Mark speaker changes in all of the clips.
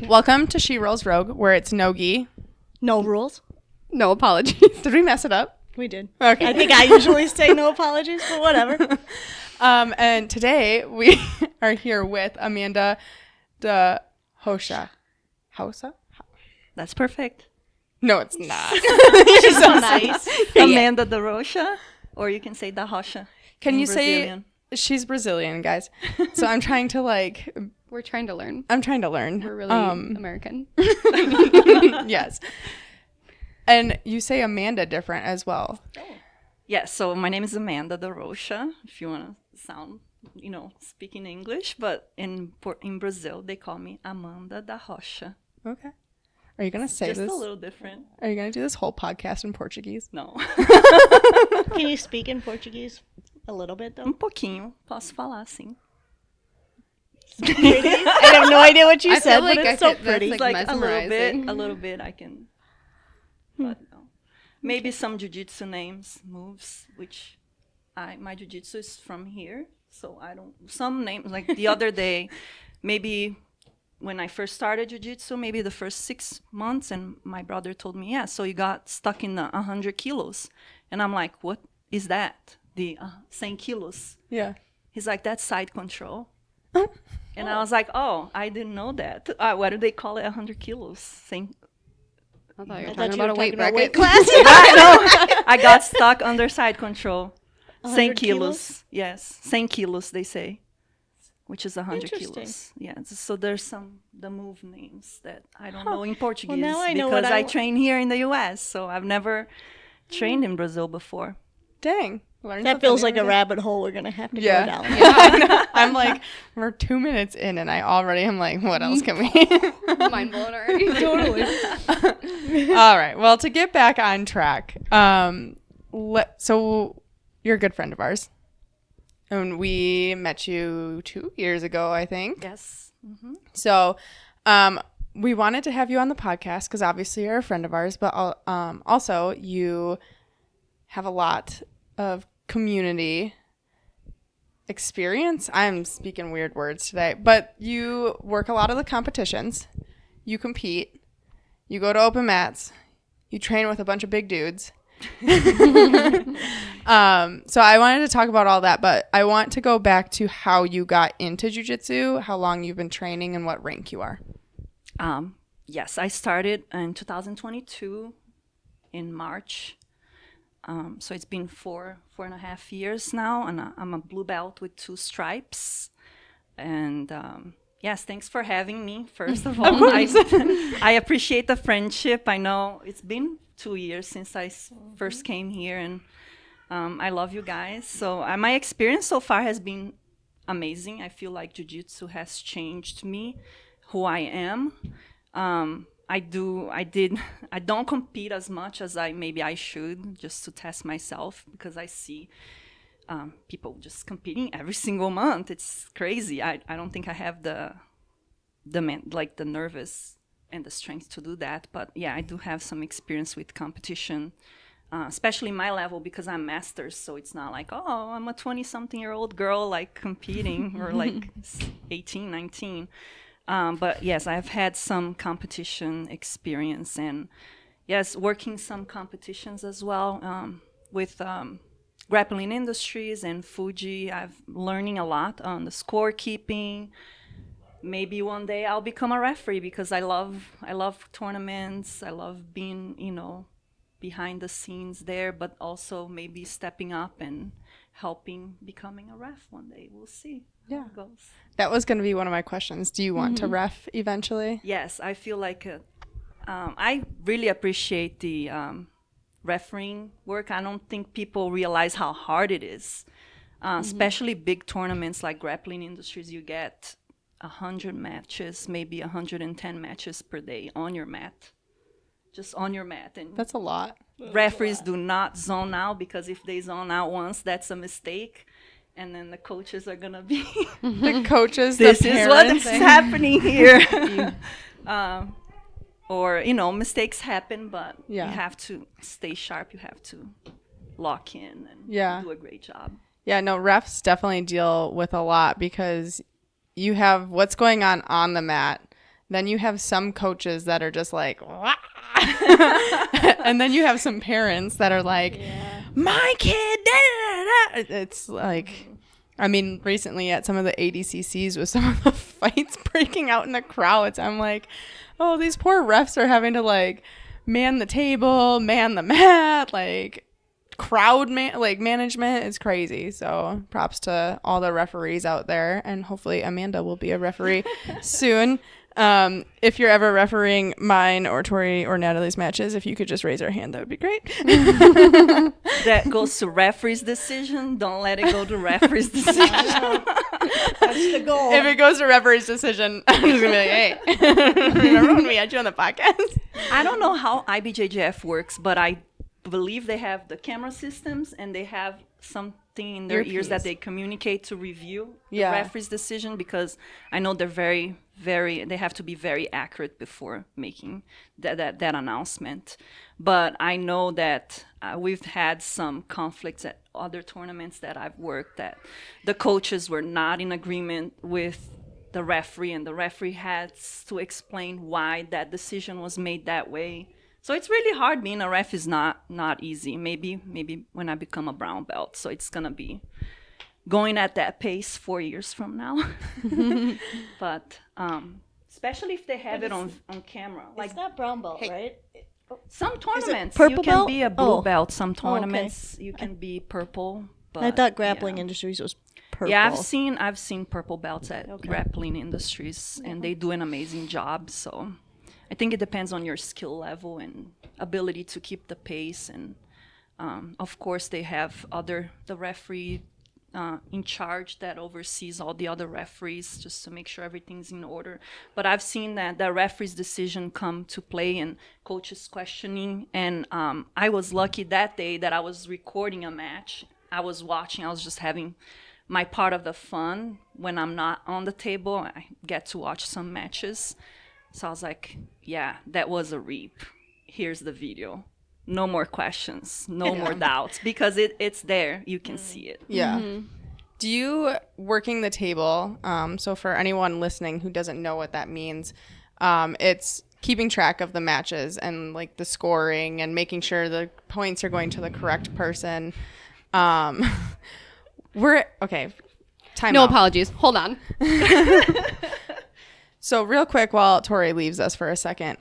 Speaker 1: Welcome to She Rolls Rogue, where it's no gi.
Speaker 2: No rules.
Speaker 3: No apologies.
Speaker 1: Did we mess it up?
Speaker 2: We did.
Speaker 1: Okay.
Speaker 2: I think I usually say no apologies, but whatever.
Speaker 1: And today we are here with Amanda Da Rocha. Rocha?
Speaker 4: That's perfect.
Speaker 1: No, it's not.
Speaker 2: She's so nice.
Speaker 4: Amanda Da Rocha, or you can say Da Rocha.
Speaker 1: Can you
Speaker 4: Brazilian.
Speaker 1: say she's Brazilian, guys? So I'm trying to
Speaker 3: We're trying to learn.
Speaker 1: I'm trying to learn.
Speaker 3: We're really American.
Speaker 1: Yes. And you say Amanda different as well.
Speaker 4: Yeah, so my name is Amanda Da Rocha, if you want to sound, speak in English. But in Brazil, they call me Amanda Da Rocha.
Speaker 1: Okay. Are you going to say
Speaker 4: Just
Speaker 1: this?
Speaker 4: a little different.
Speaker 1: Are you going to do this whole podcast in Portuguese?
Speaker 4: No.
Speaker 2: Can you speak in Portuguese a little bit, though?
Speaker 4: Pouquinho. Posso falar, sim.
Speaker 2: Pretty. I have no idea what you
Speaker 3: I
Speaker 2: said,
Speaker 3: feel like
Speaker 2: but
Speaker 3: I
Speaker 2: it's so
Speaker 3: could- that's
Speaker 2: pretty.
Speaker 3: like
Speaker 4: Like a
Speaker 3: mesmerizing.
Speaker 4: little bit I can. But no. Maybe some jiu-jitsu names, moves, which my jiu-jitsu is from here. So I don't, some names, like the other day, maybe when I first started jiu-jitsu, maybe the first 6 months, and my brother told me, yeah, so you got stuck in the 100 kilos. And I'm like, what is that? The 100 kilos.
Speaker 1: Yeah.
Speaker 4: He's like, that's side control. And I was like, oh, I didn't know that. Why do they call it 100 kilos?
Speaker 3: I thought you
Speaker 2: I
Speaker 3: were
Speaker 2: thought
Speaker 3: talking
Speaker 2: you were
Speaker 3: about a weight
Speaker 2: talking about
Speaker 3: bracket.
Speaker 2: weight class.
Speaker 4: I got stuck under side control. 100
Speaker 2: 100
Speaker 4: kilos. Yes, 100 kilos, they say, which is 100
Speaker 2: Interesting.
Speaker 4: kilos. Yeah, so there's the move names that I don't know in Portuguese
Speaker 2: now I know
Speaker 4: because
Speaker 2: what
Speaker 4: I
Speaker 2: I-
Speaker 4: train here in the U.S., so I've never trained in Brazil before.
Speaker 1: Dang. Learn
Speaker 2: That
Speaker 1: something
Speaker 2: feels
Speaker 1: new
Speaker 2: like a
Speaker 1: every day.
Speaker 2: rabbit hole we're going to have to
Speaker 1: Yeah.
Speaker 2: go down.
Speaker 1: Yeah. I'm like, we're 2 minutes in, and I already am like, what else can we?
Speaker 3: Mind blown already.
Speaker 2: Totally.
Speaker 1: All right. Well, to get back on track, so you're a good friend of ours, and we met you 2 years ago, I think.
Speaker 4: Yes.
Speaker 1: So, we wanted to have you on the podcast because obviously you're a friend of ours, but also you have a lot of community experience. I'm speaking weird words today, but you work a lot of the competitions. You compete. You go to open mats. You train with a bunch of big dudes. So I wanted to talk about all that, but I want to go back to how you got into jiu-jitsu, how long you've been training, and what rank you are.
Speaker 4: Yes, I started in 2022 in March. So it's been 4.5 years now, and I'm a blue belt with 2 stripes. And yes, thanks for having me, first of all. I appreciate the friendship. I know it's been 2 years since I first came here, and I love you guys. So my experience so far has been amazing. I feel like jiu-jitsu has changed me, who I am. I don't compete as much as I should, just to test myself, because I see people just competing every single month. It's crazy. I don't think I have the nervous and the strength to do that. But yeah, I do have some experience with competition, especially my level, because I'm masters. So it's not like, oh, I'm a 20-something-year-old girl like competing or like 18, 19. But yes, I've had some competition experience, and yes, working some competitions as well with grappling industries and Fuji. I've learning a lot on the scorekeeping. Maybe one day I'll become a referee, because I love tournaments. I love being behind the scenes there, but also maybe stepping up and helping becoming a ref one day. We'll see. How it goes.
Speaker 1: That was going to be one of my questions. Do you want to ref eventually?
Speaker 4: Yes, I feel like I really appreciate the refereeing work. I don't think people realize how hard it is, especially big tournaments like grappling industries. You get 100 matches, maybe 110 matches per day on your mat, just on your mat. And
Speaker 1: That's a lot.
Speaker 4: referees do not zone out, because if they zone out once, that's a mistake. And then the coaches are going to be...
Speaker 1: The coaches,
Speaker 4: this
Speaker 1: the
Speaker 4: is what
Speaker 1: parents.
Speaker 4: is happening here. Or, mistakes happen, but
Speaker 1: Yeah.
Speaker 4: you have to stay sharp. You have to lock in and do a great job.
Speaker 1: Yeah, no, refs definitely deal with a lot, because you have what's going on the mat, Then you have some coaches that are just like, "Wah!" And then you have some parents that are like, my kid, da, da, da. It's like, I mean, recently at some of the ADCCs with some of the fights breaking out in the crowds, I'm like, oh, these poor refs are having to like man the table, man the mat, like management is crazy. So props to all the referees out there, and hopefully Amanda will be a referee soon. If you're ever refereeing mine or Tori or Natalie's matches, if you could just raise your hand, that would be great.
Speaker 4: That goes to referee's decision. Don't let it go to referee's decision.
Speaker 2: That's the goal.
Speaker 1: If it goes to referee's decision, I'm just gonna be like, hey, remember when we had you on the podcast?
Speaker 4: I don't know how IBJJF works, but I believe they have the camera systems and they have something in their ears that they communicate to review the referee's decision, because I know they're very, they have to be very accurate before making that announcement. But I know that we've had some conflicts at other tournaments that I've worked at. The coaches were not in agreement with the referee, and the referee has to explain why that decision was made that way. So it's really hard. Being a ref is not easy. Maybe when I become a brown belt. So it's gonna be going at that pace 4 years from now. But especially if they have it on camera.
Speaker 2: Like, it's not brown belt, right?
Speaker 4: Some tournaments
Speaker 2: purple
Speaker 4: you can
Speaker 2: belt?
Speaker 4: be a blue
Speaker 2: Oh.
Speaker 4: belt. Some
Speaker 2: okay.
Speaker 4: tournaments you can be purple. But
Speaker 2: I thought Grappling
Speaker 4: yeah.
Speaker 2: Industries was purple.
Speaker 4: Yeah, I've seen purple belts at Grappling Industries, and they do an amazing job. So I think it depends on your skill level and ability to keep the pace. And of course, they have the referee in charge that oversees all the other referees just to make sure everything's in order. But I've seen that the referee's decision come to play and coaches questioning. And I was lucky that day that I was recording a match. I was watching. I was just having my part of the fun. When I'm not on the table, I get to watch some matches. So I was like, yeah, that was a reap. Here's the video. No more questions. No more doubts. Because it's there. You can see it.
Speaker 1: Yeah. Do you working the table? So for anyone listening who doesn't know what that means, it's keeping track of the matches and like the scoring and making sure the points are going to the correct person. We're okay. Time out.
Speaker 3: Apologies. Hold on.
Speaker 1: So real quick, while Tori leaves us for a second,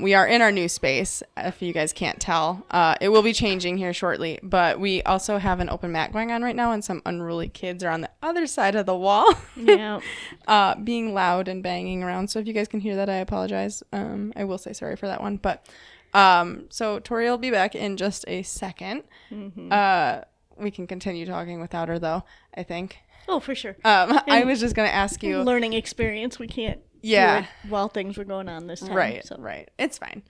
Speaker 1: we are in our new space. If you guys can't tell, it will be changing here shortly. But we also have an open mat going on right now, and some unruly kids are on the other side of the wall, being loud and banging around. So if you guys can hear that, I apologize. I will say sorry for that one. But so Tori will be back in just a second. We can continue talking without her, though, I think.
Speaker 2: Oh, for sure.
Speaker 1: I was just going to ask you.
Speaker 2: Learning experience. We can't do it while things were going on this time.
Speaker 1: Right, right. It's fine.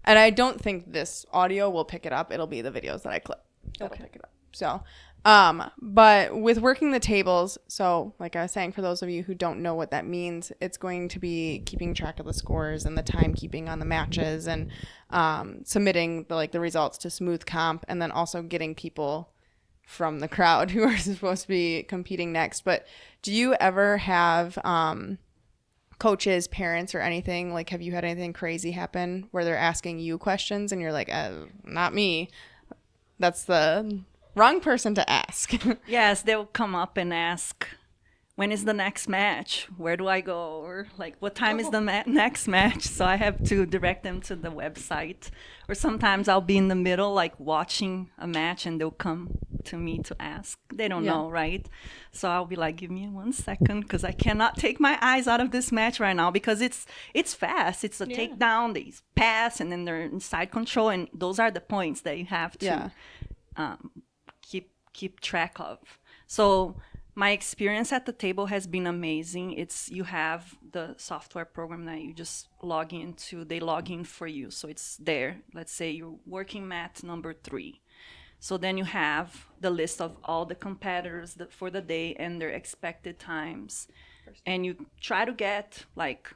Speaker 1: And I don't think this audio will pick it up. It'll be the videos that I clip that'll pick it up. So, but with working the tables, so like I was saying, for those of you who don't know what that means, it's going to be keeping track of the scores and the timekeeping on the matches and submitting the results to Smooth Comp, and then also getting people from the crowd who are supposed to be competing next. But do you ever have coaches, parents, or anything, like have you had anything crazy happen where they're asking you questions and you're like, not me, that's the wrong person to ask?
Speaker 4: Yes, they'll come up and ask, when is the next match? Where do I go? Or like, what time is the next match? So I have to direct them to the website. Or sometimes I'll be in the middle, like watching a match, and they'll come to me to ask. They don't know, right? So I'll be like, give me 1 second, because I cannot take my eyes out of this match right now, because it's fast. It's a takedown, they pass, and then they're in side control, and those are the points that you have to keep track of. So my experience at the table has been amazing. You have the software program that you just log into. They log in for you, so it's there. Let's say you're working mat number 3. So then you have the list of all the competitors for the day and their expected times. And you try to get like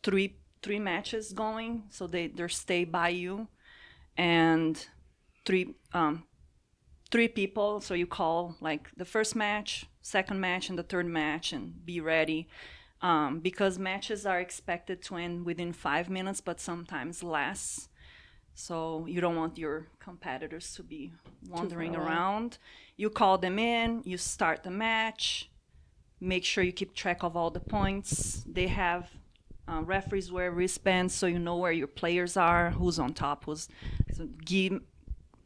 Speaker 4: three matches going, so they stay by you, and three people. So you call like the first match, second match, and the third match, and be ready. because matches are expected to end within 5 minutes, but sometimes less. So you don't want your competitors to be wandering around. You call them in, you start the match, make sure you keep track of all the points. They have referees wear wristbands so you know where your players are, who's on top,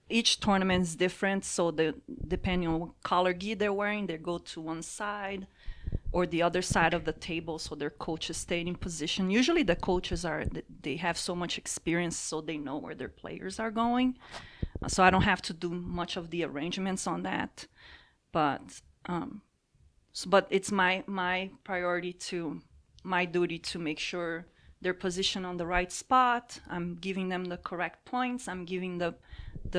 Speaker 4: each tournament is different, so depending on what color gi they're wearing, they go to one side or the other side of the table, so their coaches stay in position. Usually the coaches they have so much experience, so they know where their players are going. So I don't have to do much of the arrangements on that. But it's my priority my duty to make sure they're positioned on the right spot. I'm giving them the correct points. I'm giving the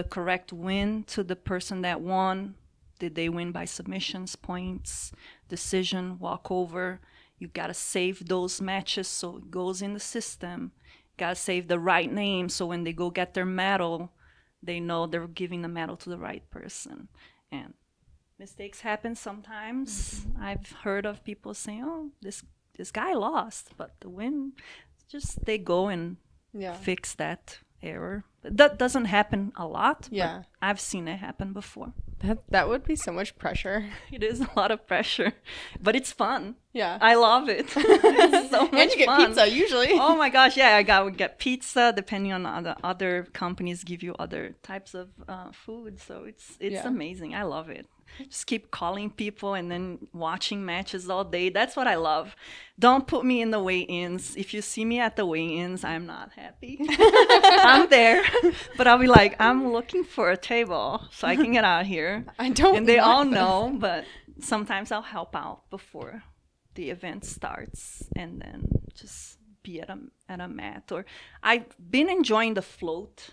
Speaker 4: correct win to the person that won. Did they win by submissions, points, decision, walkover? You gotta save those matches so it goes in the system. Gotta save the right name so when they go get their medal, they know they're giving the medal to the right person. And mistakes happen sometimes. I've heard of people saying, "Oh, this guy lost," but the win, just they go and fix that error. But that doesn't happen a lot.
Speaker 1: Yeah,
Speaker 4: but I've seen it happen before.
Speaker 1: That would be so much pressure.
Speaker 4: It is a lot of pressure, but it's fun.
Speaker 1: Yeah,
Speaker 4: I love it. It's so much
Speaker 1: and you get
Speaker 4: fun.
Speaker 1: pizza usually.
Speaker 4: Oh my gosh, yeah, I would get pizza. Depending on other companies, give you other types of food, so it's amazing. I love it. Just keep calling people and then watching matches all day. That's what I love. Don't put me in the weigh-ins. If you see me at the weigh-ins, I'm not happy. I'm there, but I'll be like, I'm looking for a table so I can get out here.
Speaker 1: I don't.
Speaker 4: And they all know, but sometimes I'll help out before the event starts and then just be at a mat. Or I've been enjoying the float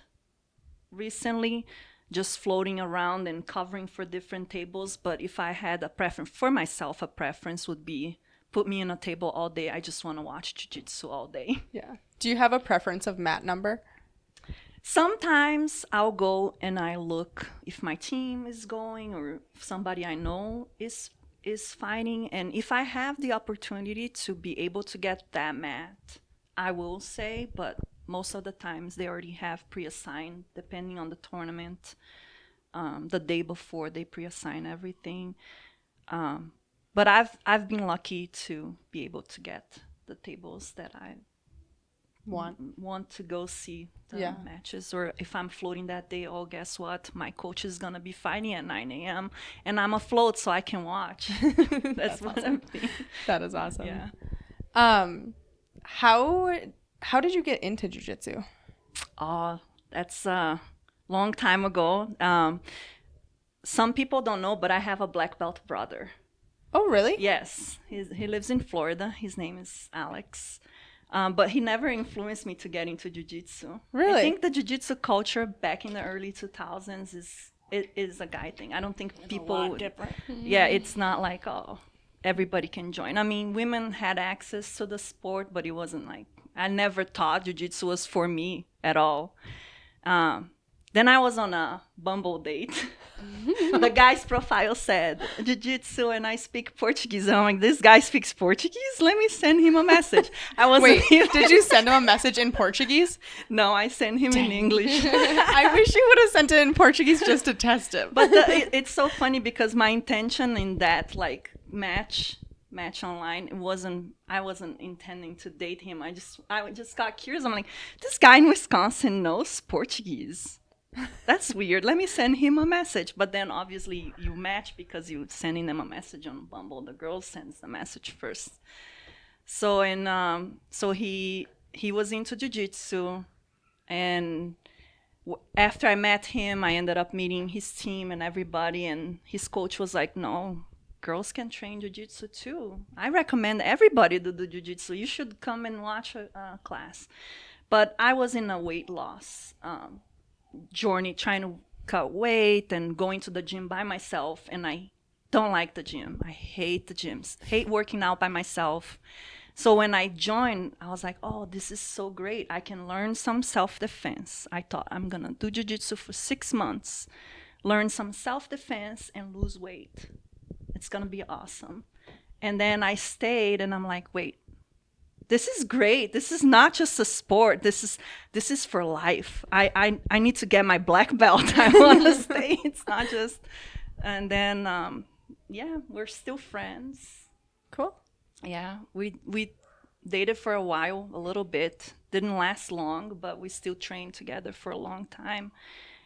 Speaker 4: recently, just floating around and covering for different tables. But if I had a preference for myself, a preference would be put me in a table all day. I just want to watch jiu-jitsu all day.
Speaker 1: Yeah. Do you have a preference of mat number?
Speaker 4: Sometimes I'll go and I look if my team is going or if somebody I know is fighting. And if I have the opportunity to be able to get that mat, I will say, but most of the times they already have pre-assigned, depending on the tournament. The day before they pre-assign everything. But I've been lucky to be able to get the tables that I want to go see the matches. Or if I'm floating that day, oh, guess what? My coach is gonna be fighting at 9 a.m. and I'm afloat, so I can watch. That's what
Speaker 1: awesome.
Speaker 4: I'm thinking.
Speaker 1: That is awesome.
Speaker 4: Yeah.
Speaker 1: How did you get into jiu-jitsu?
Speaker 4: Oh, that's a long time ago. Some people don't know, but I have a black belt brother.
Speaker 1: Oh, really?
Speaker 4: Yes, he lives in Florida. His name is Alex. But he never influenced me to get into jiu-jitsu.
Speaker 1: Really?
Speaker 4: I think the jiu-jitsu culture back in the early 2000s is a guy thing. I don't think people...
Speaker 2: A lot different.
Speaker 4: Yeah, it's not like, oh, everybody can join. I mean, women had access to the sport, but it wasn't like... I never thought jiu-jitsu was for me at all. Then I was on a Bumble date. The guy's profile said, jiu-jitsu, and I speak Portuguese. I'm like, this guy speaks Portuguese? Let me send him a message. I wasn't
Speaker 1: Wait, did you send him a message in Portuguese?
Speaker 4: No, I sent him in English.
Speaker 1: I wish you would have sent it in Portuguese just to test him.
Speaker 4: But it's so funny because my intention in that like match online, I wasn't intending to date him. I just got curious. I'm like, this guy in Wisconsin knows Portuguese. That's weird. Let me send him a message. But then obviously you match because you're sending them a message on Bumble. The girl sends the message first. So he was into jiu-jitsu, and after I met him, I ended up meeting his team and everybody, and his coach was like, no, girls can train jiu-jitsu too. I recommend everybody to do jiu-jitsu. You should come and watch a class. But I was in a weight loss journey, trying to cut weight and going to the gym by myself, and I don't like the gym. I hate the gyms, hate working out by myself. So when I joined, I was like, oh, this is so great. I can learn some self-defense. I thought I'm gonna do jiu-jitsu for 6 months, learn some self-defense and lose weight. It's gonna be awesome. And then I stayed, and I'm like, wait, this is great. This is not just a sport. This is for life. I need to get my black belt. I want to stay. It's not just. And then yeah, we're still friends.
Speaker 1: Cool.
Speaker 4: Yeah, we dated for a while, a little bit. Didn't last long, but we still trained together for a long time.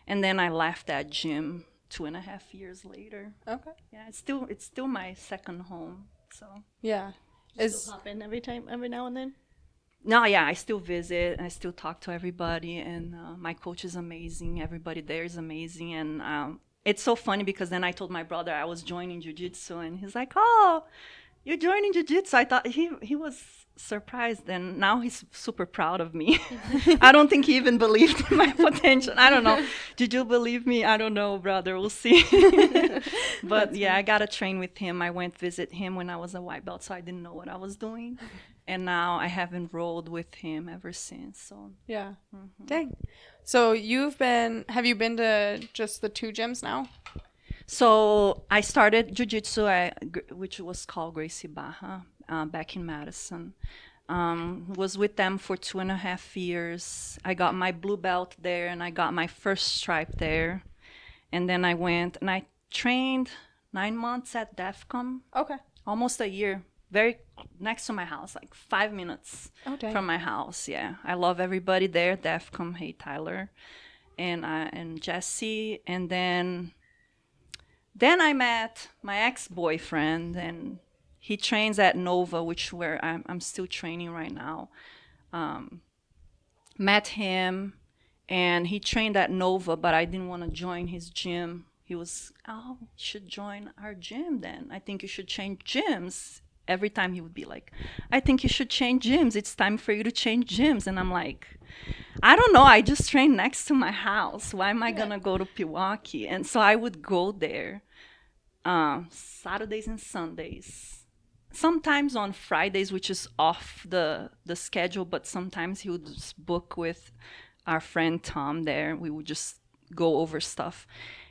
Speaker 4: And then I left that gym 2.5 years later.
Speaker 1: Okay.
Speaker 4: Yeah, it's still my second home. So
Speaker 1: Yeah.
Speaker 2: Still pop in every now and then.
Speaker 4: no, yeah, I still visit. I still talk to everybody, and my coach is amazing. Everybody there is amazing, and it's so funny because then I told my brother I was joining jiu-jitsu, and he's like, "Oh, you're joining jiu-jitsu." I thought he was surprised, and now he's super proud of me. I don't think he even believed in my potential. I don't know. Did you believe me? I don't know, brother. We'll see. But yeah, I got to train with him. I went visit him when I was a white belt, so I didn't know what I was doing. And now I have enrolled with him ever since. So
Speaker 1: Yeah. Dang. So have you been to just the 2 gyms now?
Speaker 4: So I started jiu-jitsu, which was called Gracie Barra, back in Madison. Was with them for 2.5 years. I got my blue belt there, and I got my first stripe there. And then I went and I trained 9 months at DEFCON,
Speaker 1: Okay.
Speaker 4: almost a year, very next to my house, like 5 minutes
Speaker 1: Oh, dang.
Speaker 4: from my house. Yeah, I love everybody there. DEFCON, hey Tyler, and Jesse, and then I met my ex-boyfriend, and he trains at Nova, which where I'm still training right now. Met him, and he trained at Nova, but I didn't want to join his gym. He was, "Oh, you should join our gym then. I think you should change gyms." Every time he would be like, "I think you should change gyms. It's time for you to change gyms." And I'm like, I don't know. I just train next to my house. Why am I going to go to Pewaukee? And so I would go there Saturdays and Sundays. Sometimes on Fridays, which is off the schedule, but sometimes he would just book with our friend Tom there. We would just go over stuff.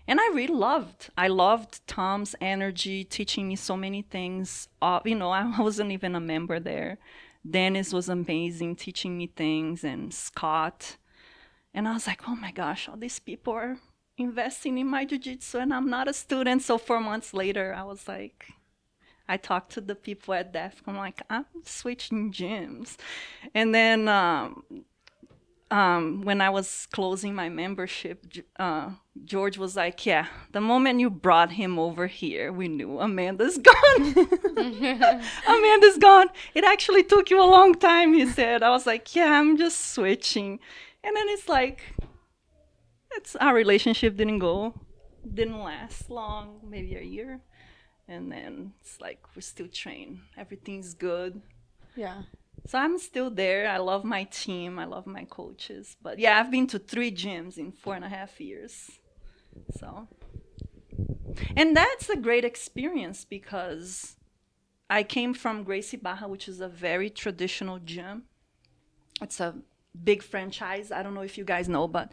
Speaker 4: And I loved Tom's energy, teaching me so many things. I wasn't even a member there. Dennis was amazing, teaching me things, and Scott. And I was like, oh my gosh, all these people are investing in my jiu-jitsu, and I'm not a student. So 4 months later, I talked to the people at DEF. I'm like, I'm switching gyms. And then when I was closing my membership, George was like, yeah, the moment you brought him over here, we knew Amanda's gone. Amanda's gone. It actually took you a long time, he said. I was like, yeah, I'm just switching. And then it's like, our relationship didn't last long, maybe a year. And then it's like, we still train. Everything's good.
Speaker 1: Yeah.
Speaker 4: So I'm still there. I love my team. I love my coaches. But yeah, I've been to 3 gyms in 4.5 years. So, and that's a great experience because I came from Gracie Barra, which is a very traditional gym. It's a big franchise. I don't know if you guys know, but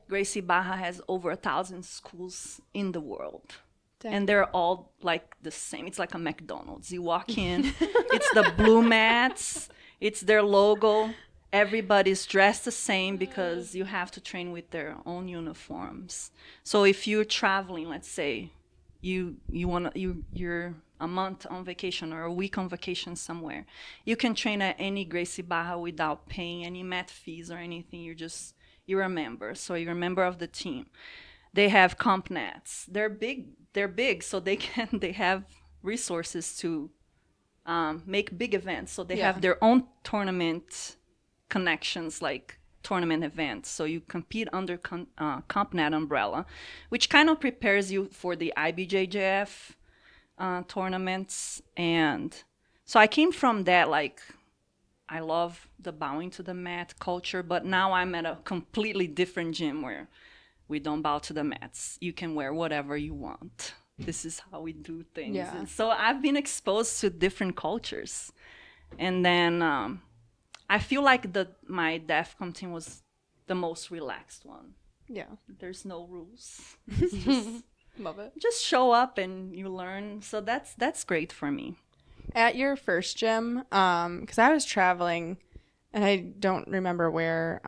Speaker 4: Gracie Barra has over 1,000 schools in the world. Dang. And they're all like the same. It's like a McDonald's. You walk in, it's the blue mats, it's their logo. Everybody's dressed the same because you have to train with their own uniforms. So if you're traveling, let's say you're a month on vacation or a week on vacation somewhere, you can train at any Gracie Barra without paying any mat fees or anything. You're a member, so you're a member of the team. They have comp nets. They're big, so they have resources to make big events. So they have their own tournament connections, like tournament events. So you compete under CompNet umbrella, which kind of prepares you for the IBJJF tournaments. And so I came from that, like, I love the bowing to the mat culture, but now I'm at a completely different gym where we don't bow to the mats. You can wear whatever you want. This is how we do things. Yeah. And so I've been exposed to different cultures. And then I feel like my DEFCON team was the most relaxed one.
Speaker 1: Yeah.
Speaker 4: There's no rules. It's just,
Speaker 1: love it.
Speaker 4: Just show up and you learn. So that's great for me.
Speaker 1: At your first gym, because I was traveling, and I don't remember where,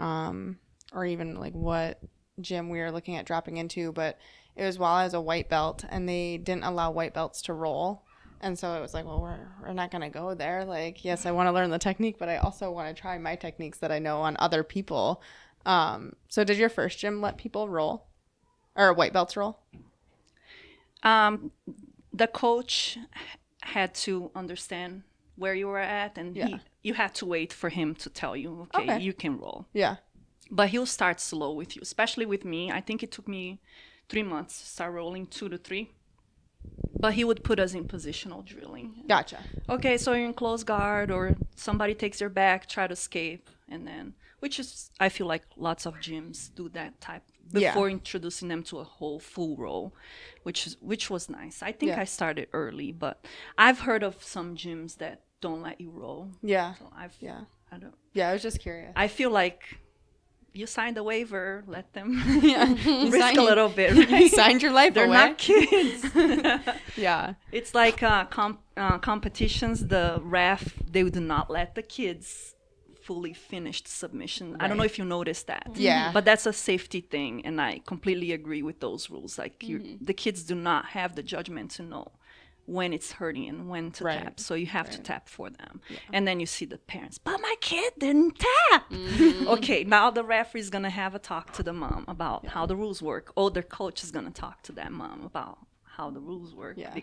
Speaker 1: or even like what gym we were looking at dropping into, but it was while I was a white belt, and they didn't allow white belts to roll. And so it was like, well, we're not going to go there. Like, yes, I want to learn the technique, but I also want to try my techniques that I know on other people. So did your first gym let people roll? Or white belts roll?
Speaker 4: The coach had to understand where you were at, and you had to wait for him to tell you, okay, you can roll.
Speaker 1: Yeah.
Speaker 4: But he'll start slow with you, especially with me. I think it took me 3 months to start rolling, 2 to 3. But he would put us in positional drilling.
Speaker 1: Gotcha.
Speaker 4: Okay, so you're in close guard, or somebody takes your back, try to escape, and then, which is, I feel like lots of gyms do that type before introducing them to a whole full roll, which was nice. I think I started early, but I've heard of some gyms that don't let you roll.
Speaker 1: Yeah.
Speaker 4: So I don't.
Speaker 1: Yeah, I was just curious.
Speaker 4: I feel like you signed the waiver, let them
Speaker 1: risk
Speaker 4: a little bit. Right?
Speaker 1: You signed your life
Speaker 4: They're
Speaker 1: away.
Speaker 4: not kids.
Speaker 1: Yeah.
Speaker 4: It's like competitions. The ref, they do not let the kids fully finish the submission. Right. I don't know if you noticed that.
Speaker 1: Yeah.
Speaker 4: But that's a safety thing, and I completely agree with those rules. Like the kids do not have the judgment to know when it's hurting and when to tap. So you have to tap for them. Yeah. And then you see the parents, but my kid didn't tap. Okay, now the referee is going to have a talk to the mom about how the rules work. Or their coach is going to talk to that mom about how the rules work. Yeah.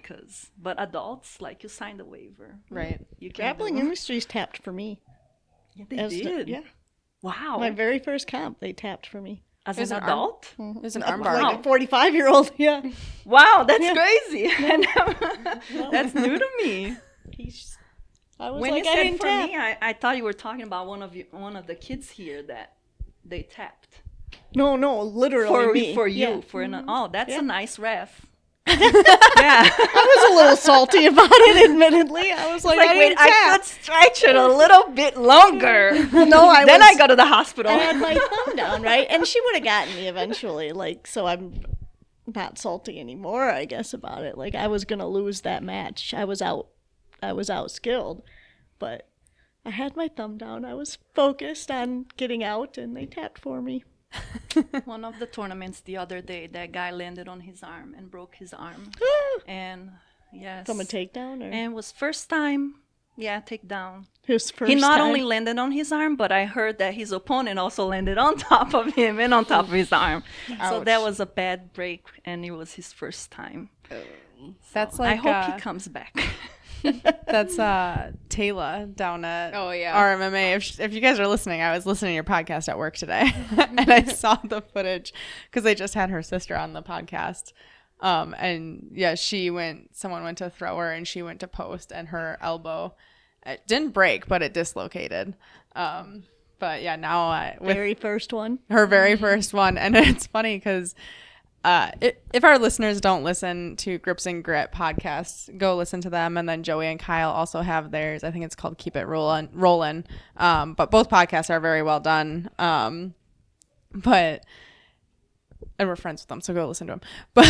Speaker 4: But adults, like, you signed the waiver.
Speaker 1: Right.
Speaker 2: Grappling Industries tapped for me.
Speaker 4: Yeah, they did?
Speaker 2: Yeah.
Speaker 4: Wow.
Speaker 2: My very first comp, they tapped for me.
Speaker 4: As an adult?
Speaker 1: There's an arm bar.
Speaker 2: Like a 45-year-old, yeah.
Speaker 4: Wow, that's crazy. That's new to me.
Speaker 2: I was
Speaker 4: when
Speaker 2: like,
Speaker 4: you
Speaker 2: I
Speaker 4: said
Speaker 2: didn't
Speaker 4: for
Speaker 2: tap.
Speaker 4: me, I thought you were talking about one of the kids here that they tapped.
Speaker 2: No, literally me.
Speaker 4: For you,
Speaker 2: Yeah.
Speaker 4: for an that's a nice ref.
Speaker 2: Yeah. I was a little salty about it, admittedly. I was like I
Speaker 4: wait,
Speaker 2: didn't tap.
Speaker 4: I could stretch it a little bit longer.
Speaker 2: No,
Speaker 4: I go to the hospital.
Speaker 2: I had my thumb down, right? And she would have gotten me eventually. Like, so I'm not salty anymore, I guess, about it. Like, I was going to lose that match. I was out skilled. But I had my thumb down. I was focused on getting out, and they tapped for me.
Speaker 4: One of the tournaments the other day, that guy landed on his arm and broke his arm. And yes.
Speaker 2: From a takedown? Or?
Speaker 4: And it was first time, takedown.
Speaker 2: His first
Speaker 4: he not
Speaker 2: time.
Speaker 4: only landed on his arm, but I heard that his opponent also landed on top of him and on top of his arm. So that was a bad break, and it was his first time.
Speaker 1: That's like
Speaker 4: I hope he comes back.
Speaker 1: That's Taylor down at RMMA. If you guys are listening, I was listening to your podcast at work today, and I saw the footage because they just had her sister on the podcast. And yeah, someone went to throw her, and she went to post, and her elbow, it didn't break, but it dislocated. But yeah, now with
Speaker 2: very first one.
Speaker 1: Her very first one, and it's funny because. If our listeners don't listen to Grips and Grit podcasts, go listen to them. And then Joey and Kyle also have theirs. I think it's called Keep It Rollin'. But both podcasts are very well done. And we're friends with them, so go listen to them. But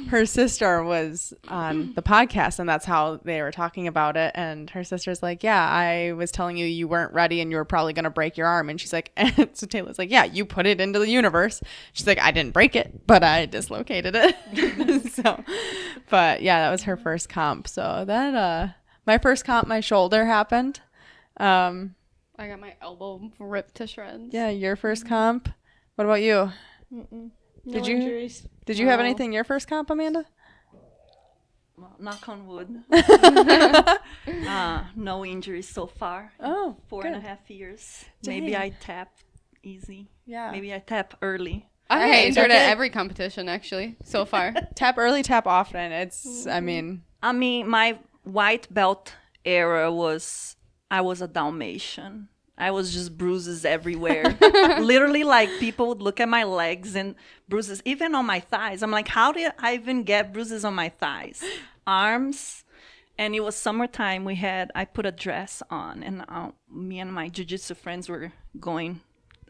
Speaker 1: her sister was on the podcast, and that's how they were talking about it. And her sister's like, yeah, I was telling you weren't ready and you were probably going to break your arm. And she's like, and so Taylor's like, yeah, you put it into the universe. She's like, I didn't break it, but I dislocated it. But yeah, that was her first comp. So that, my first comp, my shoulder happened.
Speaker 3: I got my elbow ripped to shreds.
Speaker 1: Yeah, your first comp. What about you?
Speaker 2: No
Speaker 1: Did
Speaker 2: injuries.
Speaker 1: you have anything your first comp, Amanda?
Speaker 4: Well, knock on wood. No injuries so far.
Speaker 1: Oh,
Speaker 4: 4.5 years.
Speaker 1: Dang.
Speaker 4: Maybe I tap easy.
Speaker 1: Yeah.
Speaker 4: Maybe I tap early.
Speaker 3: I get injured at every competition, actually, so far.
Speaker 1: Tap early, tap often. It's, I mean,
Speaker 4: my white belt era I was a Dalmatian. I was just bruises everywhere. Literally, like, people would look at my legs and bruises, even on my thighs. I'm like, how did I even get bruises on my thighs? Arms. And it was summertime. I put a dress on, and me and my jiu-jitsu friends were going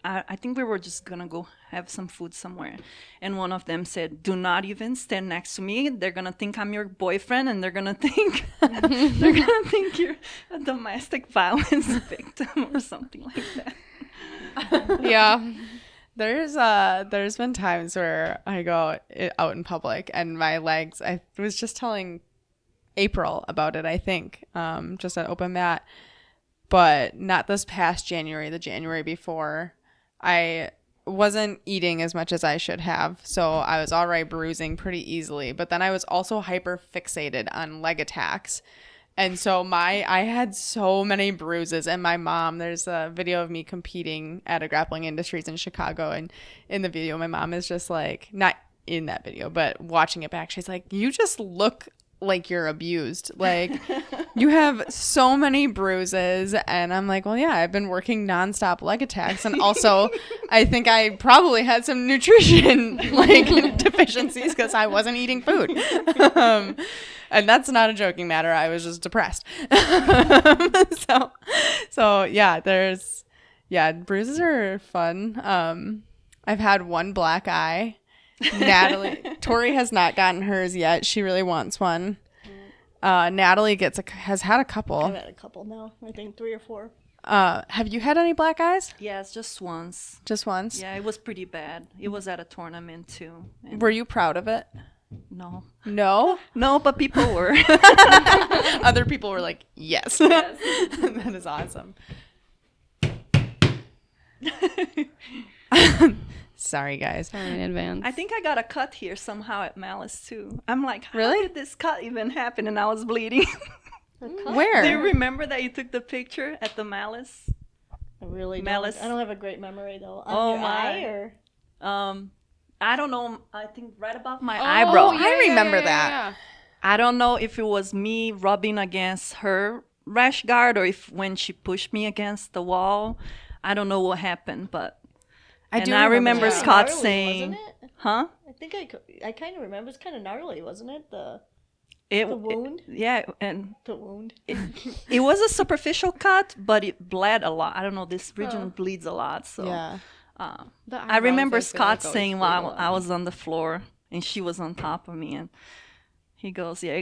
Speaker 4: I think we were just gonna go have some food somewhere, and one of them said, "Do not even stand next to me. They're gonna think I'm your boyfriend, and they're gonna think you're a domestic violence victim or something like that."
Speaker 3: Yeah.
Speaker 1: There's been times where I go out in public and my legs. I was just telling April about it. I think just at open mat, but not this past January. The January before, I wasn't eating as much as I should have, so I was already bruising pretty easily. But then I was also hyper fixated on leg attacks. And so I had so many bruises, and my mom, there's a video of me competing at a Grappling Industries in Chicago, and in the video, my mom is just like, not in that video, but watching it back, she's like, you just look like you're abused. Like, you have so many bruises. And I'm like, well, yeah, I've been working nonstop leg attacks. And also, I think I probably had some nutrition like deficiencies because I wasn't eating food. And that's not a joking matter. I was just depressed. So yeah, bruises are fun. I've had one black eye. Tori has not gotten hers yet. She really wants one. Natalie has had a couple.
Speaker 2: I've had a couple now. I think 3 or 4.
Speaker 1: Have you had any black eyes?
Speaker 4: Yes, just once.
Speaker 1: Just once?
Speaker 4: Yeah, it was pretty bad. It was at a tournament too. And
Speaker 1: Were you proud of it?
Speaker 4: no.
Speaker 1: No?
Speaker 4: No, but people were.
Speaker 1: Other people were like, yes. That is awesome. Sorry, guys.
Speaker 3: Sorry in advance.
Speaker 4: I think I got a cut here somehow at Malice too. I'm like, how
Speaker 1: Really?
Speaker 4: did this cut even happen? And I was bleeding.
Speaker 1: Where?
Speaker 4: Do you remember that you took the picture at the Malice?
Speaker 2: I really
Speaker 4: Malice.
Speaker 2: don't. I don't have a great memory though.
Speaker 4: Oh,
Speaker 2: Your
Speaker 4: my.
Speaker 2: eye or
Speaker 4: I don't know. I think right above my
Speaker 3: Oh,
Speaker 4: eyebrow.
Speaker 3: yeah,
Speaker 1: I remember
Speaker 3: yeah,
Speaker 1: that.
Speaker 3: yeah.
Speaker 4: I don't know if it was me rubbing against her rash guard or if when she pushed me against the wall. I don't know what happened, but
Speaker 1: I
Speaker 4: I remember
Speaker 1: that.
Speaker 4: Scott
Speaker 2: gnarly,
Speaker 4: saying,
Speaker 2: wasn't it?
Speaker 4: "Huh?"
Speaker 2: I think I kind of remember. It's kind of gnarly, wasn't it? The
Speaker 4: It,
Speaker 2: wound?
Speaker 4: yeah, and
Speaker 2: The wound.
Speaker 4: it was a superficial cut, but it bled a lot. I don't know. This region bleeds a lot, so.
Speaker 1: Yeah.
Speaker 3: The
Speaker 4: I remember
Speaker 3: eyebrows, I feel
Speaker 4: Scott
Speaker 3: like, always
Speaker 4: saying
Speaker 3: bleed
Speaker 4: while
Speaker 3: a lot.
Speaker 4: I was on the floor and she was on top of me, and he goes, "Yeah,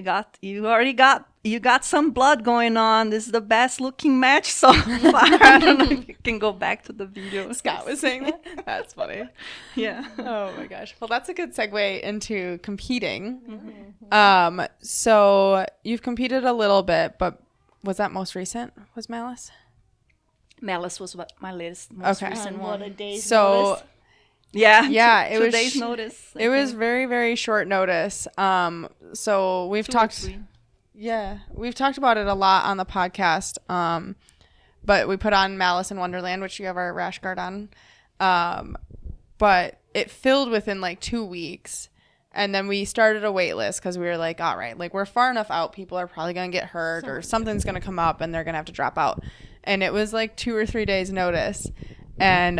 Speaker 4: you got some blood going on. This is the best looking match so far." I don't know if you can go back to the video.
Speaker 1: Scott was saying that? That's funny.
Speaker 4: Yeah.
Speaker 1: Oh my gosh. Well, that's a good segue into competing.
Speaker 2: Mm-hmm.
Speaker 1: So you've competed a little bit, but was that most recent? Was Malice?
Speaker 4: Malice was my most
Speaker 1: Okay.
Speaker 4: recent
Speaker 2: On
Speaker 4: one.
Speaker 2: what a day's
Speaker 1: So
Speaker 2: notice.
Speaker 4: Yeah.
Speaker 1: Yeah, it
Speaker 4: two
Speaker 1: was
Speaker 4: days notice. I
Speaker 1: it was
Speaker 4: think.
Speaker 1: very, very short notice. So we've
Speaker 4: 2 or
Speaker 1: talked
Speaker 4: 3.
Speaker 1: Yeah, we've talked about it a lot on the podcast. But we put on Malice in Wonderland, which you have our rash guard on. But it filled within like 2 weeks. And then we started a wait list because we were like, all right, like we're far enough out. People are probably going to get hurt or something's going to come up and they're going to have to drop out. And it was like 2 or 3 days notice. And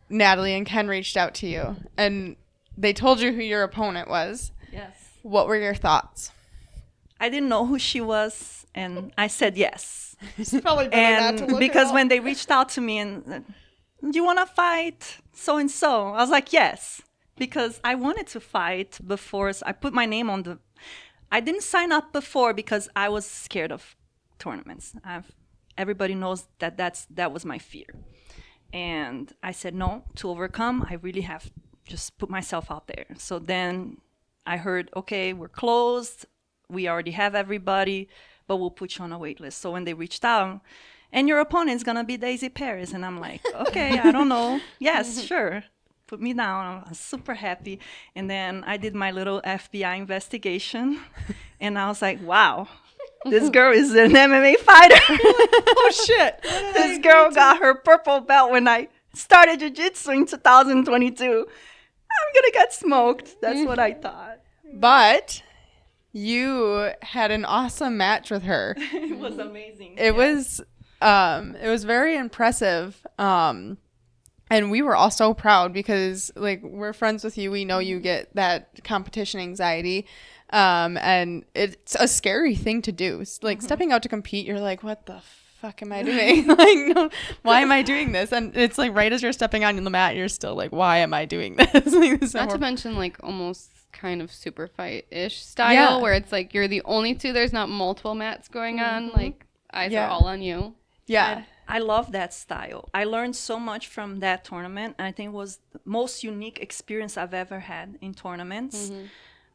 Speaker 1: Natalie and Ken reached out to you and they told you who your opponent was.
Speaker 4: Yes.
Speaker 1: What were your thoughts?
Speaker 4: I didn't know who she was, and I said yes.
Speaker 2: It's probably better not to
Speaker 4: And
Speaker 2: look
Speaker 4: because
Speaker 2: her
Speaker 4: when
Speaker 2: up.
Speaker 4: they reached out to me and do you want to fight so and so, I was like yes, because I wanted to fight before. So I put my name on the. I didn't sign up before because I was scared of tournaments. Everybody knows that was my fear, and I said no. To overcome, I really have just put myself out there. So then I heard, okay, we're closed. We already have everybody, but we'll put you on a wait list. So when they reached out, and your opponent's going to be Daisy Paris. And I'm like, okay, I don't know. Yes, sure. Put me down. I was super happy. And then I did my little FBI investigation. And I was like, wow, this girl is an MMA fighter.
Speaker 1: Oh, shit.
Speaker 4: This girl got her purple belt when I started jiu-jitsu in 2022. I'm going to get smoked. That's what I thought.
Speaker 1: But you had an awesome match with her.
Speaker 4: It was amazing.
Speaker 1: It was very impressive. And we were all so proud because like we're friends with you. We know you get that competition anxiety. And it's a scary thing to do. It's like stepping out to compete, you're like, what the fuck am I doing? Like, no, why am I doing this? And it's like right as you're stepping on the mat, you're still like, why am I doing this? Like, this is
Speaker 3: Not to
Speaker 1: more-
Speaker 3: mention like almost kind of super fight-ish style
Speaker 1: Yeah.
Speaker 3: where it's like you're the only two. There's not multiple mats going on. Like eyes
Speaker 1: Yeah.
Speaker 3: are all on you.
Speaker 1: yeah.
Speaker 4: I love that style. I learned so much from that tournament. And I think it was the most unique experience I've ever had in tournaments.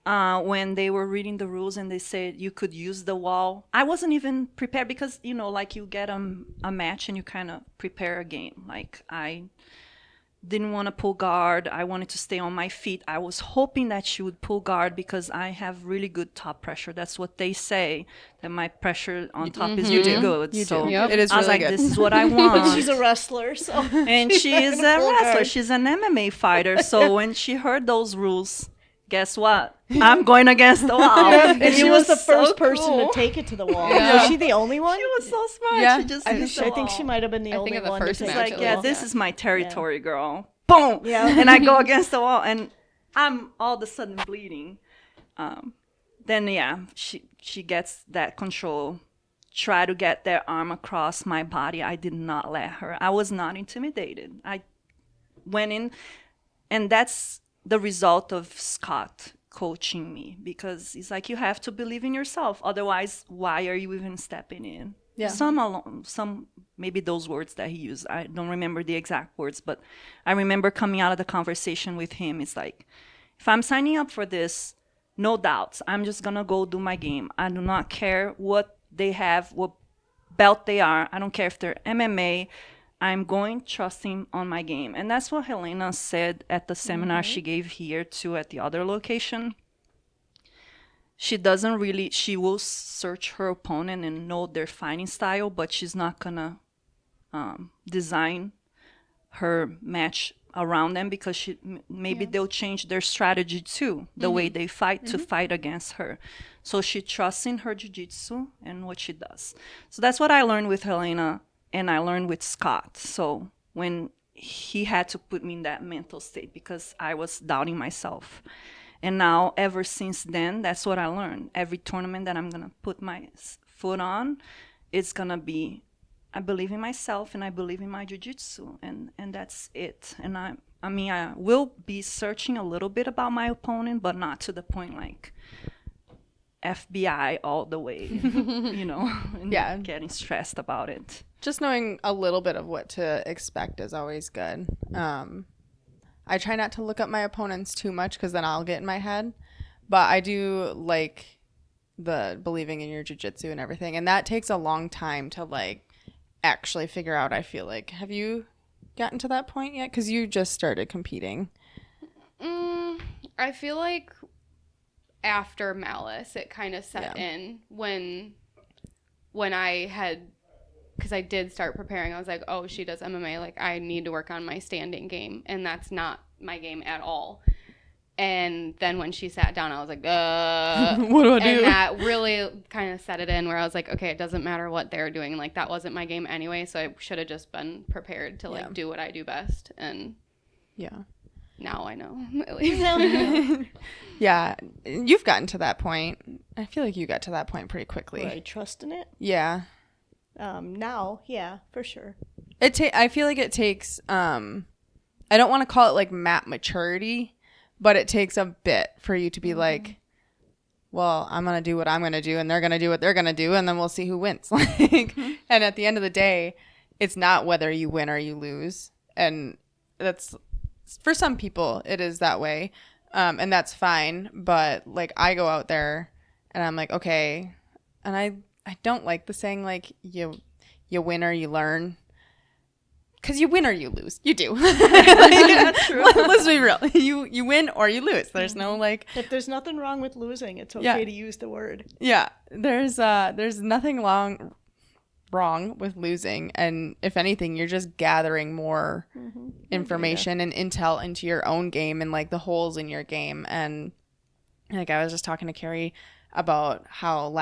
Speaker 4: When they were reading the rules and they said you could use the wall. I wasn't even prepared because, you know, like you get a match and you kind of prepare a game. Like I didn't want to pull guard. I wanted to stay on my feet. I was hoping that she would pull guard because I have really good top pressure. That's what they say, that my pressure on top is really good.
Speaker 1: You
Speaker 4: so
Speaker 1: do.
Speaker 3: Yep.
Speaker 1: It is
Speaker 4: I was
Speaker 1: really
Speaker 4: like,
Speaker 1: good.
Speaker 4: this is what I want.
Speaker 2: She's a wrestler, so
Speaker 4: And she is a
Speaker 2: gonna pull
Speaker 4: wrestler.
Speaker 2: guard.
Speaker 4: She's an MMA fighter. So when she heard those rules, guess what? I'm going against the wall.
Speaker 2: and she was the
Speaker 4: so
Speaker 2: first person
Speaker 4: cool.
Speaker 2: to take it to the wall.
Speaker 3: Yeah.
Speaker 2: Was she the only one?
Speaker 4: She was so smart.
Speaker 1: Yeah.
Speaker 4: She just
Speaker 2: I
Speaker 4: used the
Speaker 2: think
Speaker 4: wall.
Speaker 2: she might have been the
Speaker 3: I
Speaker 2: only
Speaker 3: think of the
Speaker 2: one
Speaker 3: first
Speaker 2: to take
Speaker 3: match
Speaker 2: it
Speaker 4: Like,
Speaker 2: to the
Speaker 4: yeah,
Speaker 2: wall.
Speaker 4: this is my territory, girl. Boom.
Speaker 2: Yeah.
Speaker 4: And I go against the wall, and I'm all of a sudden bleeding. Then yeah, she gets that control. Try to get their arm across my body. I did not let her. I was not intimidated. I went in, and that's the result of Scott coaching me, because it's like you have to believe in yourself. Otherwise, why are you even stepping in?
Speaker 1: Yeah.
Speaker 4: Some maybe those words that he used. I don't remember the exact words, but I remember coming out of the conversation with him. It's like, if I'm signing up for this, no doubts, I'm just gonna go do my game. I do not care what they have, what belt they are. I don't care if they're MMA. I'm going trusting on my game. And that's what Helena said at the seminar she gave here too at the other location. She doesn't really, she will search her opponent and know their fighting style, but she's not gonna design her match around them, because maybe they'll change their strategy too, the way they fight to fight against her. So she trusts in her jiu-jitsu and what she does. So that's what I learned with Helena, and I learned with Scott. So when he had to put me in that mental state because I was doubting myself. And now, ever since then, that's what I learned. Every tournament that I'm going to put my foot on, it's going to be, I believe in myself and I believe in my jiu-jitsu, and that's it. And I will be searching a little bit about my opponent, but not to the point like FBI all the way, you know, and
Speaker 1: Yeah.
Speaker 4: getting stressed about it.
Speaker 1: Just knowing a little bit of what to expect is always good. I try not to look up my opponents too much because then I'll get in my head. But I do like the believing in your jiu-jitsu and everything. And that takes a long time to like actually figure out, I feel like. Have you gotten to that point yet? Because you just started competing.
Speaker 3: I feel like after Malice, it kind of set
Speaker 1: Yeah.
Speaker 3: in when I had, because I did start preparing. I was like, oh, she does MMA. Like, I need to work on my standing game, and that's not my game at all. And then when she sat down, I was like,
Speaker 1: What do I do?
Speaker 3: And that really kind of set it in where I was like, okay, it doesn't matter what they're doing. Like, that wasn't my game anyway, so I should have just been prepared to, like,
Speaker 1: Yeah.
Speaker 3: do what I do best. And
Speaker 1: Yeah.
Speaker 3: now I know, at least.
Speaker 1: Yeah. You've gotten to that point. I feel like you got to that point pretty quickly.
Speaker 2: Right, trust in it.
Speaker 1: Yeah.
Speaker 2: Now, yeah, for sure.
Speaker 1: I feel like it takes I don't want to call it like mat maturity, but it takes a bit for you to be like, well, I'm going to do what I'm going to do and they're going to do what they're going to do and then we'll see who wins. Like and at the end of the day, it's not whether you win or you lose. And that's, for some people it is that way. And that's fine, but like I go out there and I'm like, okay, and I don't like the saying like you win or you learn. Because you win or you lose. You do. Let's be real. You win or you lose. There's no like.
Speaker 2: If there's nothing wrong with losing, it's okay
Speaker 1: Yeah.
Speaker 2: to use the word.
Speaker 1: Yeah. There's nothing wrong with losing, and if anything, you're just gathering more information and intel into your own game and like the holes in your game. And like I was just talking to Carrie about how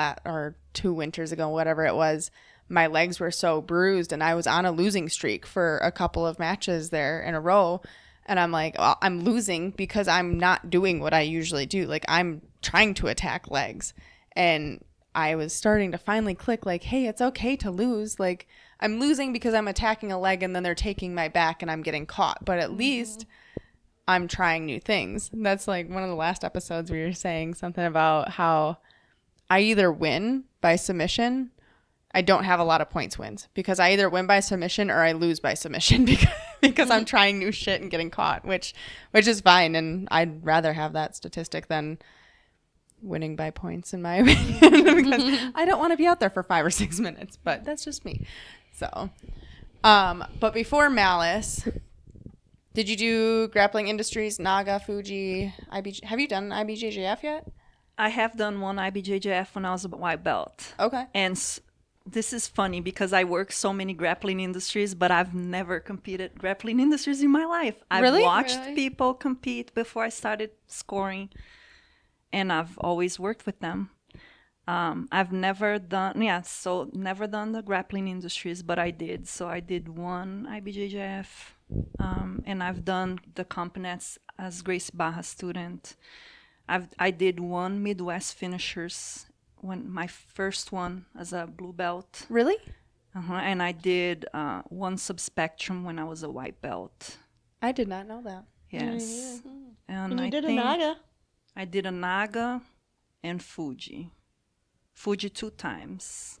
Speaker 1: 2 winters ago, whatever it was, my legs were so bruised and I was on a losing streak for a couple of matches there in a row. And I'm like, well, I'm losing because I'm not doing what I usually do. Like I'm trying to attack legs and I was starting to finally click like, hey, it's okay to lose. Like, I'm losing because I'm attacking a leg and then they're taking my back and I'm getting caught. But at least I'm trying new things. And that's like one of the last episodes where you're saying something about how I either win by submission. I don't have a lot of points wins because I either win by submission or I lose by submission because I'm trying new shit and getting caught, which is fine. And I'd rather have that statistic than winning by points, in my opinion, because I don't want to be out there for 5 or 6 minutes, but that's just me. So, but before Malice, did you do Grappling Industries, Naga, Fuji, IBJ? Have you done IBJJF yet?
Speaker 4: I have done one IBJJF when I was a white belt.
Speaker 1: Okay.
Speaker 4: And this is funny because I work so many grappling industries, but I've never competed grappling industries in my life. I've watched people compete before I started scoring, and I've always worked with them. I've never done, never done the grappling industries, but I did. So I did one IBJJF, and I've done the components as Grace Barra student. I did one Midwest finishers, my first one as a blue belt.
Speaker 1: Really?
Speaker 4: And I did one subspectrum when I was a white belt.
Speaker 1: I did not know that.
Speaker 4: Yes.
Speaker 2: And you did a Naga.
Speaker 4: I did a Naga and Fuji. Fuji 2 times.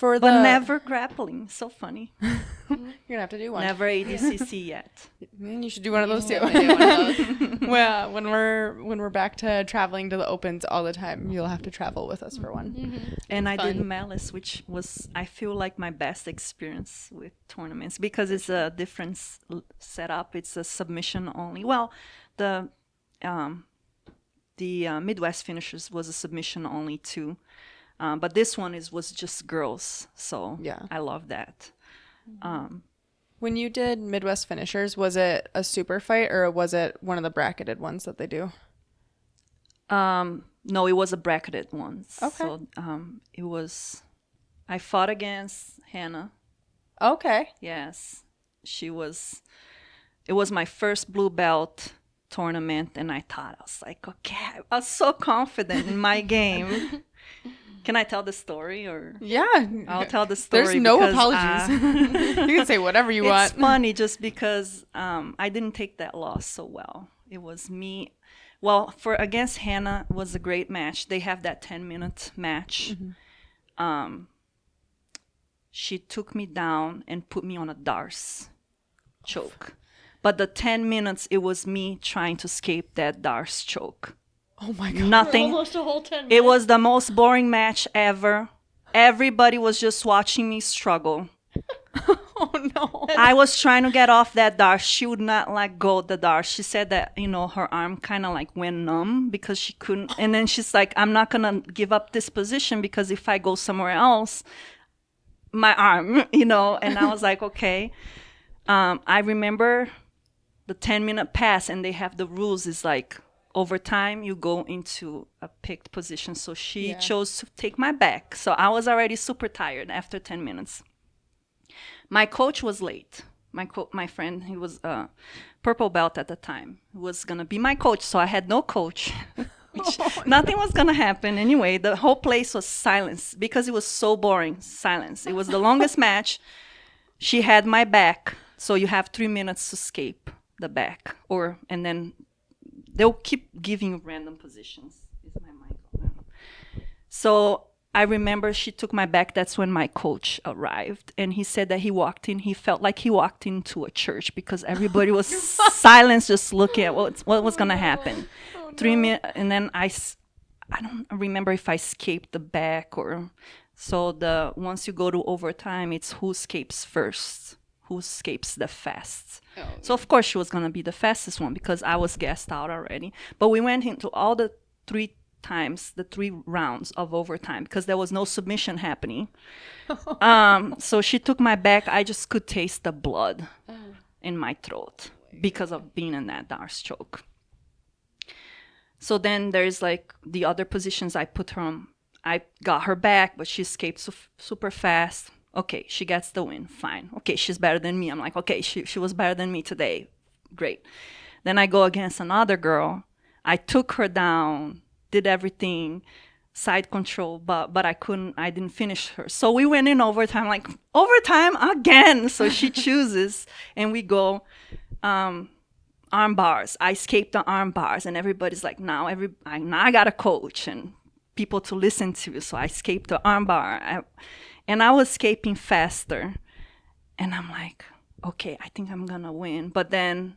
Speaker 4: But never grappling. So funny.
Speaker 1: You're gonna have to do one.
Speaker 4: Never ADCC yet.
Speaker 1: You should do one of those too. Well, when we're back to traveling to the opens all the time, you'll have to travel with us for one.
Speaker 4: And I did Malice, which was, I feel like, my best experience with tournaments because it's a different setup. It's a submission only. Well, the Midwest finishers was a submission only too. But this one was just girls, so yeah. I love that.
Speaker 1: When you did Midwest finishers, was it a super fight or was it one of the bracketed ones that they do?
Speaker 4: No, it was a bracketed one.
Speaker 1: Okay.
Speaker 4: So it was, I fought against Hannah.
Speaker 1: Okay.
Speaker 4: Yes. It was my first blue belt tournament, and I was like, okay, I was so confident in my game. Can I tell the story or?
Speaker 1: Yeah.
Speaker 4: I'll tell the story.
Speaker 1: There's no apologies. You can say whatever you want.
Speaker 4: It's funny just because I didn't take that loss so well. It was me. Well, against Hannah was a great match. They have that 10-minute match. She took me down and put me on a Darce choke. But the 10 minutes, it was me trying to escape that Darce choke.
Speaker 1: Oh my God.
Speaker 4: Nothing.
Speaker 2: For almost a whole 10 minutes.
Speaker 4: It was the most boring match ever. Everybody was just watching me struggle.
Speaker 1: Oh no.
Speaker 4: I was trying to get off that Darce. She would not let go of the Darce. She said that, her arm kind of like went numb because she couldn't. And then she's like, I'm not going to give up this position because if I go somewhere else, my arm, and I was like, okay. I remember the 10-minute pass, and they have the rules is like, over time, you go into a picked position. So she chose to take my back. So I was already super tired after 10 minutes. My coach was late. My friend, he was a purple belt at the time, was going to be my coach. So I had no coach. Nothing was going to happen. Anyway, the whole place was silence because it was so boring. Silence. It was the longest match. She had my back. So you have 3 minutes to escape the back. And then they'll keep giving you random positions. Is my mic on? So I remember she took my back. That's when my coach arrived. And he said that he walked in. He felt like he walked into a church because everybody was silent, just looking at what was going to happen. 3 minutes. And then I don't remember if I escaped the back or... So once you go to overtime, it's who escapes first. Who escapes the fast. So of course she was going to be the fastest one because I was gassed out already. But we went into all the 3 rounds of overtime because there was no submission happening. So she took my back. I just could taste the blood in my throat because of being in that Darce choke. So then there's like the other positions I put her on. I got her back, but she escaped super fast. Okay, she gets the win. Fine. Okay, she's better than me. I'm like, okay, she was better than me today. Great. Then I go against another girl. I took her down, did everything. side control, but I didn't finish her. So we went in overtime, like overtime again. So she chooses, and we go arm bars. I escaped the arm bars, and everybody's like, now I got a coach and people to listen to. So I escaped the arm bar, and I was escaping faster, and I'm like, okay, I think I'm gonna win. But then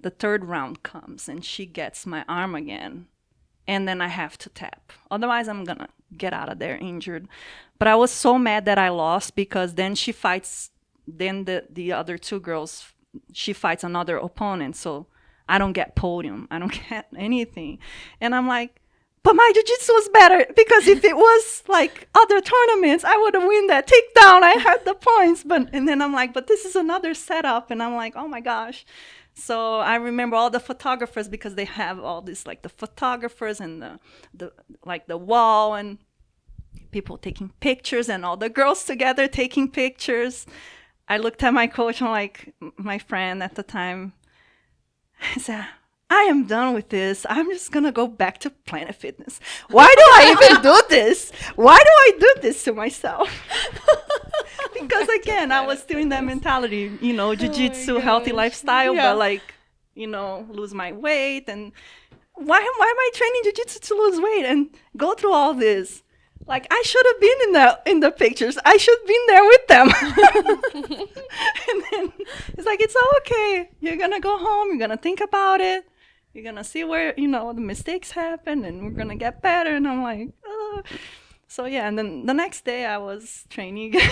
Speaker 4: the third round comes, and she gets my arm again. And then I have to tap. Otherwise, I'm going to get out of there injured. But I was so mad that I lost because then she fights, then the other two girls, she fights another opponent. So I don't get podium. I don't get anything. And I'm like, but my jiu-jitsu was better because if it was like other tournaments, I would have won that takedown. I had the points. And then I'm like, but this is another setup. And I'm like, oh my gosh. So I remember all the photographers because they have all this, like the photographers and the wall and people taking pictures and all the girls together taking pictures. I looked at my coach and like my friend at the time, I said, I am done with this. I'm just going to go back to Planet Fitness. Why do I even do this? Why do I do this to myself? Because again, I was still in that mentality, jiu-jitsu, healthy lifestyle, but like, lose my weight. And why am I training jiu-jitsu to lose weight and go through all this? Like, I should have been in the pictures. I should have been there with them. And then it's like, it's okay. You're going to go home. You're going to think about it. You're going to see where, the mistakes happen, and we're going to get better. And I'm like, oh. So, yeah, and then the next day I was training again.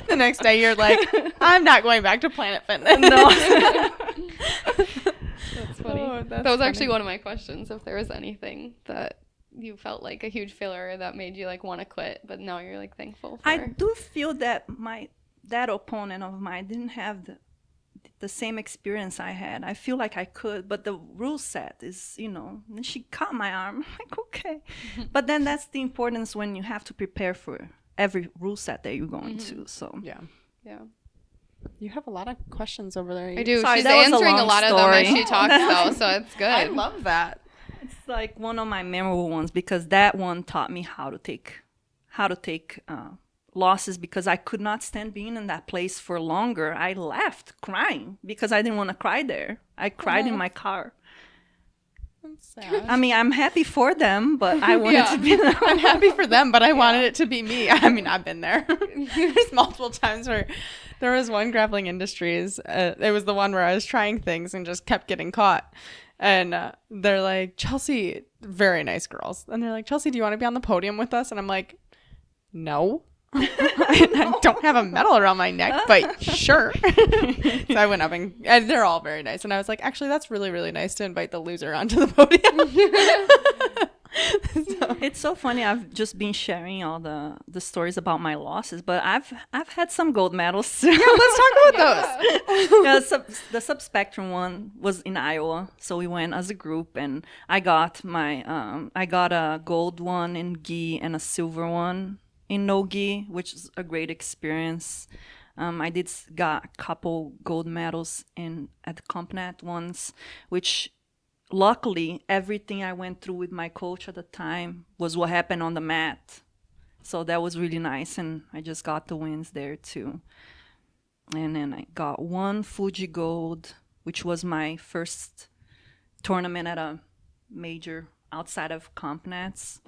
Speaker 1: The next day you're like, I'm not going back to Planet Fitness.
Speaker 4: No.
Speaker 3: That's funny.
Speaker 1: Oh, that's
Speaker 3: that was
Speaker 1: funny.
Speaker 3: actually one of my questions, if there was anything that you felt like a huge failure that made you like want to quit, but now you're like thankful for.
Speaker 4: I do feel that that opponent of mine didn't have the same experience I had. I feel like I could, but the rule set is, and she caught my arm. I'm like, okay. But then that's the importance when you have to prepare for every rule set that you're going to. So
Speaker 1: Yeah.
Speaker 3: Yeah.
Speaker 1: You have a lot of questions over there.
Speaker 3: I do.
Speaker 4: Sorry,
Speaker 3: She's
Speaker 4: that was a
Speaker 3: answering a
Speaker 4: long
Speaker 3: lot of them as
Speaker 4: story.
Speaker 3: she talks though, so it's good.
Speaker 1: I love that.
Speaker 4: it's like one of my memorable ones because that one taught me how to take losses because I could not stand being in that place for longer. I left crying because I didn't want to cry there. I cried in my car.
Speaker 1: That's sad.
Speaker 4: I mean, I'm happy for them, but I wanted to be there.
Speaker 1: I'm happy for them, but I wanted it to be me. I mean, I've been there. There's multiple times where there was one Grappling Industries. It was the one where I was trying things and just kept getting caught. And they're like, Chelsea, very nice girls. And they're like, Chelsea, do you want to be on the podium with us? And I'm like, no. I don't have a medal around my neck, but sure. So I went up and they're all very nice. And I was like, actually, that's really, really nice to invite the loser onto the podium.
Speaker 4: It's so funny. I've just been sharing all the stories about my losses, but I've had some gold medals too.
Speaker 1: Yeah, let's talk about those.
Speaker 4: The sub-spectrum one was in Iowa, so we went as a group, and I got a gold one in gi and a silver one in no gi, which is a great experience. I got a couple gold medals at the CompNet ones, which luckily everything I went through with my coach at the time was what happened on the mat. So that was really nice, and I just got the wins there too. And then I got one Fuji Gold, which was my first tournament at a major outside of CompNets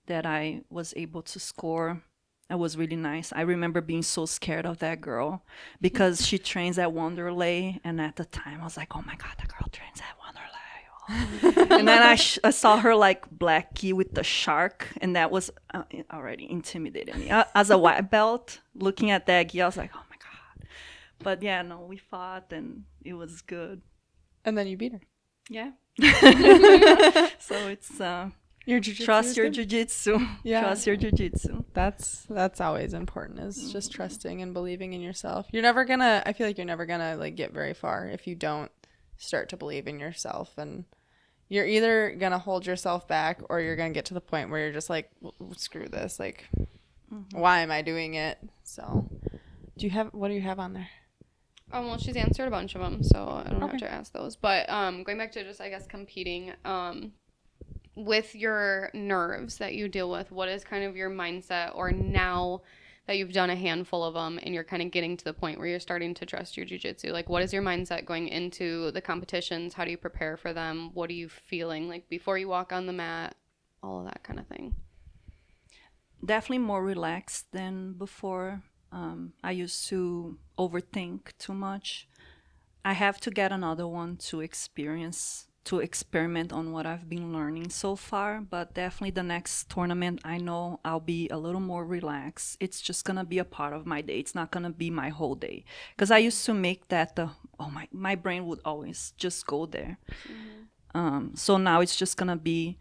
Speaker 4: that I was able to score. It was really nice. I remember being so scared of that girl because she trains at Wanderlei, and at the time I was like, oh my God, that girl trains at Wanderlei. And then I saw her like black key with the shark, and that was already intimidating me. As a white belt, looking at that gi, I was like, oh my God. But yeah, no, we fought and it was good.
Speaker 1: And then you beat her.
Speaker 4: Yeah. So it's
Speaker 1: Your jiu-jitsu
Speaker 4: trust
Speaker 1: is
Speaker 4: your
Speaker 1: good?
Speaker 4: jiu-jitsu.
Speaker 1: Yeah.
Speaker 4: Trust your jiu-jitsu.
Speaker 1: That's always important, is just trusting and believing in yourself. I feel like you're never gonna like get very far if you don't start to believe in yourself, and you're either gonna hold yourself back or you're gonna get to the point where you're just like, screw this, like why am I doing it? So what do you have on there?
Speaker 3: Well, she's answered a bunch of them, so I don't have
Speaker 1: Okay.
Speaker 3: to ask those. But going back to just, I guess, competing, with your nerves that you deal with, what is kind of your mindset, or now that you've done a handful of them and you're kind of getting to the point where you're starting to trust your jiu-jitsu, like what is your mindset going into the competitions? How do you prepare for them? What are you feeling like before you walk on the mat? All of that kind of thing.
Speaker 4: Definitely more relaxed than before. I used to overthink too much. I have to get another one to experiment on what I've been learning so far, but definitely the next tournament, I know I'll be a little more relaxed. It's just gonna be a part of my day. It's not gonna be my whole day. Because I used to make that my brain would always just go there. So now it's just gonna be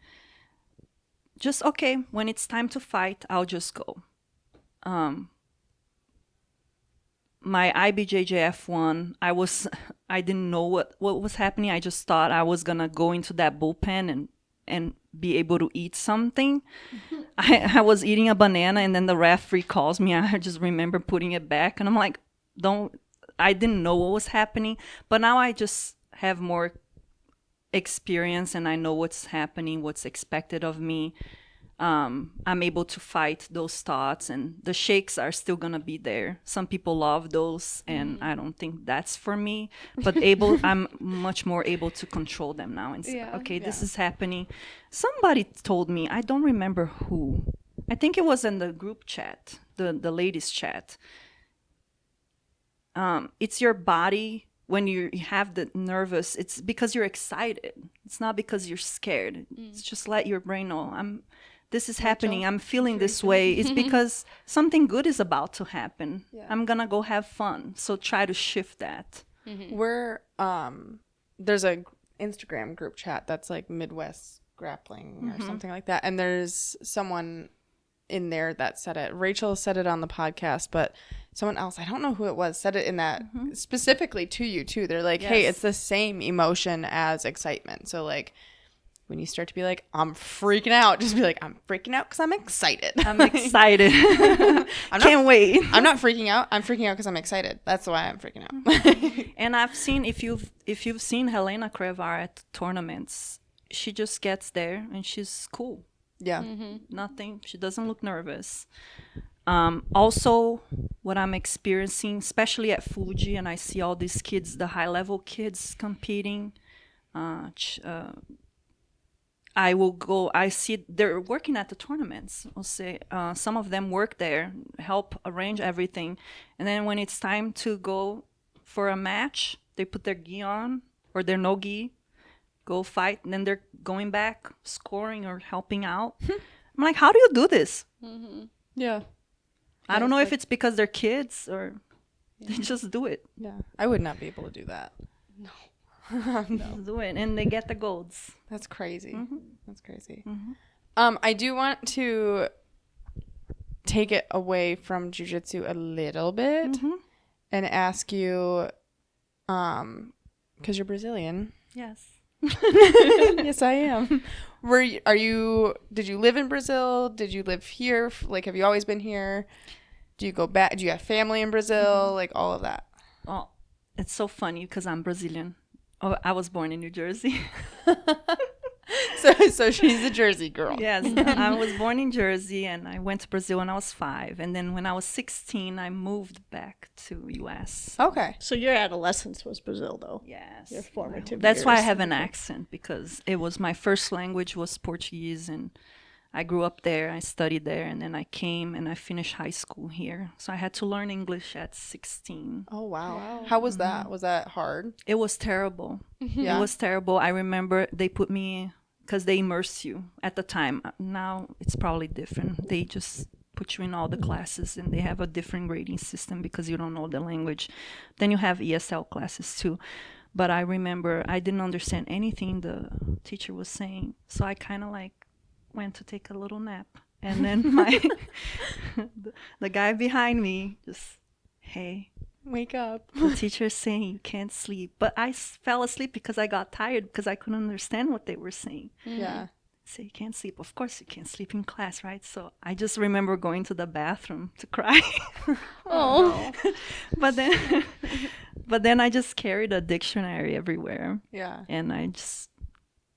Speaker 4: just okay, when it's time to fight, I'll just go. My IBJJF one, I didn't know what was happening. I just thought I was gonna go into that bullpen and be able to eat something. I was eating a banana, and then the referee calls me. I just remember putting it back, and I'm like, I didn't know what was happening. But now I just have more experience, and I know what's happening, what's expected of me. I'm able to fight those thoughts, and the shakes are still gonna be there. Some people love those, and I don't think that's for me. But I'm much more able to control them now and say, okay, this is happening. Somebody told me, I don't remember who. I think it was in the group chat, the ladies chat. It's your body. When you have the nervous, it's because you're excited. It's not because you're scared. It's just let your brain know, this is happening. I'm feeling this way. It's because something good is about to happen. Yeah. I'm going to go have fun. So try to shift that.
Speaker 1: We're, there's a Instagram group chat that's like Midwest Grappling or something like that. And there's someone in there that said it. Rachel said it on the podcast, but someone else, I don't know who it was, said it in that specifically to you too. They're like, hey, it's the same emotion as excitement. So like, when you start to be like, I'm freaking out, just be like, I'm freaking out because I'm excited.
Speaker 4: I'm excited. Can't wait.
Speaker 1: I'm not freaking out. I'm freaking out because I'm excited. That's why I'm freaking out.
Speaker 4: And I've seen, if you've seen Helena Crevar at tournaments, she just gets there and she's cool.
Speaker 1: Yeah.
Speaker 4: Nothing. She doesn't look nervous. Also, what I'm experiencing, especially at Fuji, and I see all these kids, the high-level kids competing, I see they're working at the tournaments. I'll say some of them work there, help arrange everything. And then when it's time to go for a match, they put their gi on or their no gi, go fight, and then they're going back, scoring or helping out. I'm like, how do you do this?
Speaker 1: Yeah.
Speaker 4: I don't know if it's because they're kids or they just do it.
Speaker 1: Yeah. I would not be able to do that.
Speaker 3: No.
Speaker 4: Just do it, and they get the golds.
Speaker 1: That's crazy. That's crazy. I do want to take it away from jiu-jitsu a little bit and ask you, because you're Brazilian.
Speaker 4: Yes.
Speaker 1: Yes, I am. Did you live in Brazil? Did you live here? Like, have you always been here? Do you go back? Do you have family in Brazil? Like, all of that.
Speaker 4: Oh, it's so funny because I'm Brazilian. Oh, I was born in New Jersey.
Speaker 1: So she's a Jersey girl.
Speaker 4: Yes, I was born in Jersey, and I went to Brazil when I was 5. And then when I was 16, I moved back to U.S.
Speaker 1: Okay.
Speaker 2: So your adolescence was Brazil, though.
Speaker 4: Yes.
Speaker 2: Your formative
Speaker 4: That's
Speaker 2: years.
Speaker 4: why I have an accent, because it was my first language was Portuguese, and I grew up there. I studied there, and then I came and I finished high school here. So I had to learn English at 16.
Speaker 1: Oh, wow. How was that? Was that hard?
Speaker 4: It was terrible.
Speaker 1: Yeah.
Speaker 4: It was terrible. I remember they put me, because they immerse you at the time. Now it's probably different. They just put you in all the classes, and they have a different grading system because you don't know the language. Then you have ESL classes too. But I remember I didn't understand anything the teacher was saying. So I kind of like went to take a little nap. And then the guy behind me just, hey,
Speaker 1: Wake up.
Speaker 4: the teacher's saying you can't sleep. But I fell asleep because I got tired because I couldn't understand what they were saying.
Speaker 1: Yeah.
Speaker 4: Say you can't sleep. Of course you can't sleep in class, right? So I just remember going to the bathroom to cry.
Speaker 3: Oh.
Speaker 4: but then I just carried a dictionary everywhere.
Speaker 1: Yeah.
Speaker 4: And I just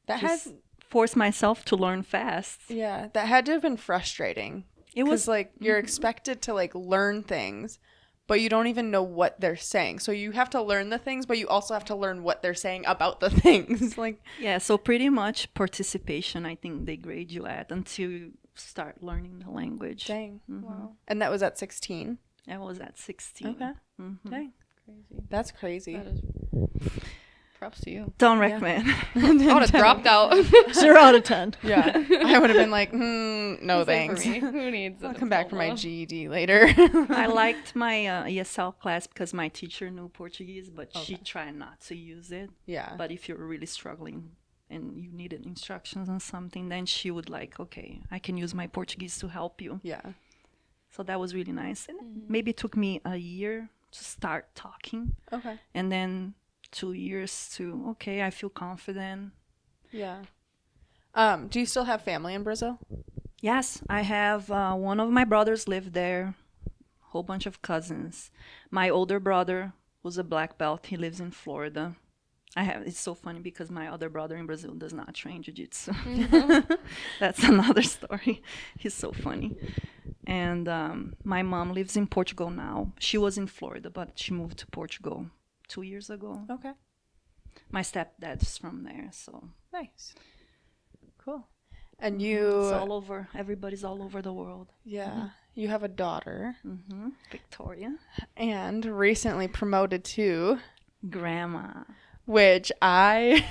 Speaker 1: That has
Speaker 4: force myself to learn fast.
Speaker 1: Yeah, that had to have been frustrating.
Speaker 4: It was
Speaker 1: like you're expected to like learn things, but you don't even know what they're saying. So you have to learn the things, but you also have to learn what they're saying about the things. Like
Speaker 4: yeah, so pretty much participation, I think they grade you at until you start learning the language.
Speaker 1: dang.
Speaker 3: Wow.
Speaker 1: And that was at 16.
Speaker 4: I was at 16.
Speaker 1: Okay.
Speaker 4: Mhm.
Speaker 1: Dang.
Speaker 3: Crazy.
Speaker 1: That's crazy.
Speaker 3: That is props to you.
Speaker 4: Don't recommend.
Speaker 3: I would have dropped out.
Speaker 2: 0 out of 10.
Speaker 1: Yeah. I would have been like, no
Speaker 3: This ain't
Speaker 1: thanks.
Speaker 3: for me. Who needs
Speaker 1: I'll
Speaker 3: a
Speaker 1: come back for my
Speaker 3: diploma?
Speaker 1: GED later.
Speaker 4: I liked my ESL class because my teacher knew Portuguese, but she tried not to use it.
Speaker 1: Yeah.
Speaker 4: But if you're really struggling and you needed instructions on something, then she would like, okay, I can use my Portuguese to help you.
Speaker 1: Yeah.
Speaker 4: So that was really nice. And maybe it took me a year to start talking,
Speaker 1: Okay.
Speaker 4: and then 2 years to, okay, I feel confident.
Speaker 1: Yeah. Do you still have family in Brazil?
Speaker 4: Yes, I have one of my brothers lived there, whole bunch of cousins. My older brother was a black belt. He lives in Florida. It's so funny because my other brother in Brazil does not train jiu-jitsu. That's another story. He's so funny. And my mom lives in Portugal now. She was in Florida, but she moved to Portugal 2 years ago.
Speaker 1: Okay.
Speaker 4: My stepdad's from there, so
Speaker 1: Nice. Cool. And
Speaker 4: it's
Speaker 1: you,
Speaker 4: all over. Everybody's all over the world.
Speaker 1: yeah, you have a daughter
Speaker 4: Victoria,
Speaker 1: and recently promoted to,
Speaker 4: grandma.
Speaker 1: which I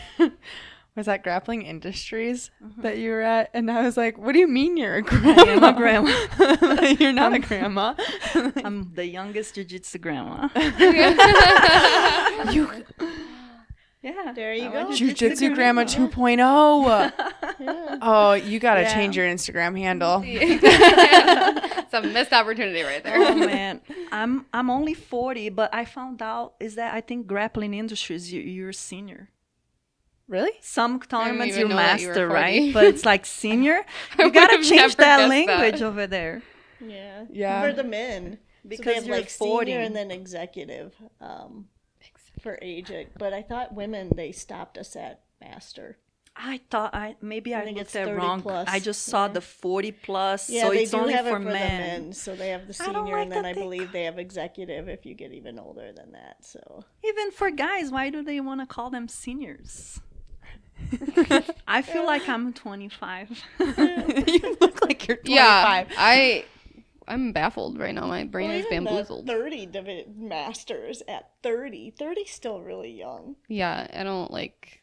Speaker 1: was at Grappling Industries that you were at, and I was like, what do you mean you're a grandma?
Speaker 4: I am a grandma.
Speaker 1: You're not a grandma.
Speaker 4: I'm the youngest jiu-jitsu grandma.
Speaker 1: You
Speaker 4: Yeah.
Speaker 2: There you go.
Speaker 1: Jiu-Jitsu Grandma 2.0. Oh, you got to change your Instagram handle.
Speaker 3: It's a missed opportunity right there.
Speaker 4: Oh man, I'm only 40, but I found out is that I think grappling industries you're senior.
Speaker 1: Really?
Speaker 4: Some tournaments
Speaker 3: even
Speaker 4: you're
Speaker 3: know that you were
Speaker 4: master,
Speaker 3: 40.
Speaker 4: right? But it's like senior. You gotta
Speaker 3: would've
Speaker 4: change
Speaker 3: never
Speaker 4: that
Speaker 3: guessed
Speaker 4: language
Speaker 3: that.
Speaker 4: over there.
Speaker 2: Yeah.
Speaker 1: Yeah.
Speaker 2: For the men. So
Speaker 4: Because
Speaker 2: they have
Speaker 4: you're
Speaker 2: like
Speaker 4: 40.
Speaker 2: senior and then executive for age. But I thought women, they stopped us at master.
Speaker 4: I thought maybe I
Speaker 2: think
Speaker 4: looked
Speaker 2: it's
Speaker 4: at
Speaker 2: 30
Speaker 4: wrong.
Speaker 2: plus.
Speaker 4: I just saw the 40 plus,
Speaker 2: Yeah,
Speaker 4: so
Speaker 2: they
Speaker 4: it's
Speaker 2: do
Speaker 4: only
Speaker 2: have
Speaker 4: for
Speaker 2: it for
Speaker 4: men.
Speaker 2: the men. So they have the
Speaker 4: I don't
Speaker 2: senior,
Speaker 4: like
Speaker 2: and then
Speaker 4: that
Speaker 2: I
Speaker 4: they
Speaker 2: believe they have executive if you get even older than that. So
Speaker 4: Even for guys, why do they want to call them seniors? I feel like I'm 25.
Speaker 1: You look like you're 25.
Speaker 3: Yeah, I'm baffled right now. My brain is
Speaker 2: even the
Speaker 3: bamboozled.
Speaker 2: 30 masters at 30. 30's still really young.
Speaker 3: Yeah, I don't like.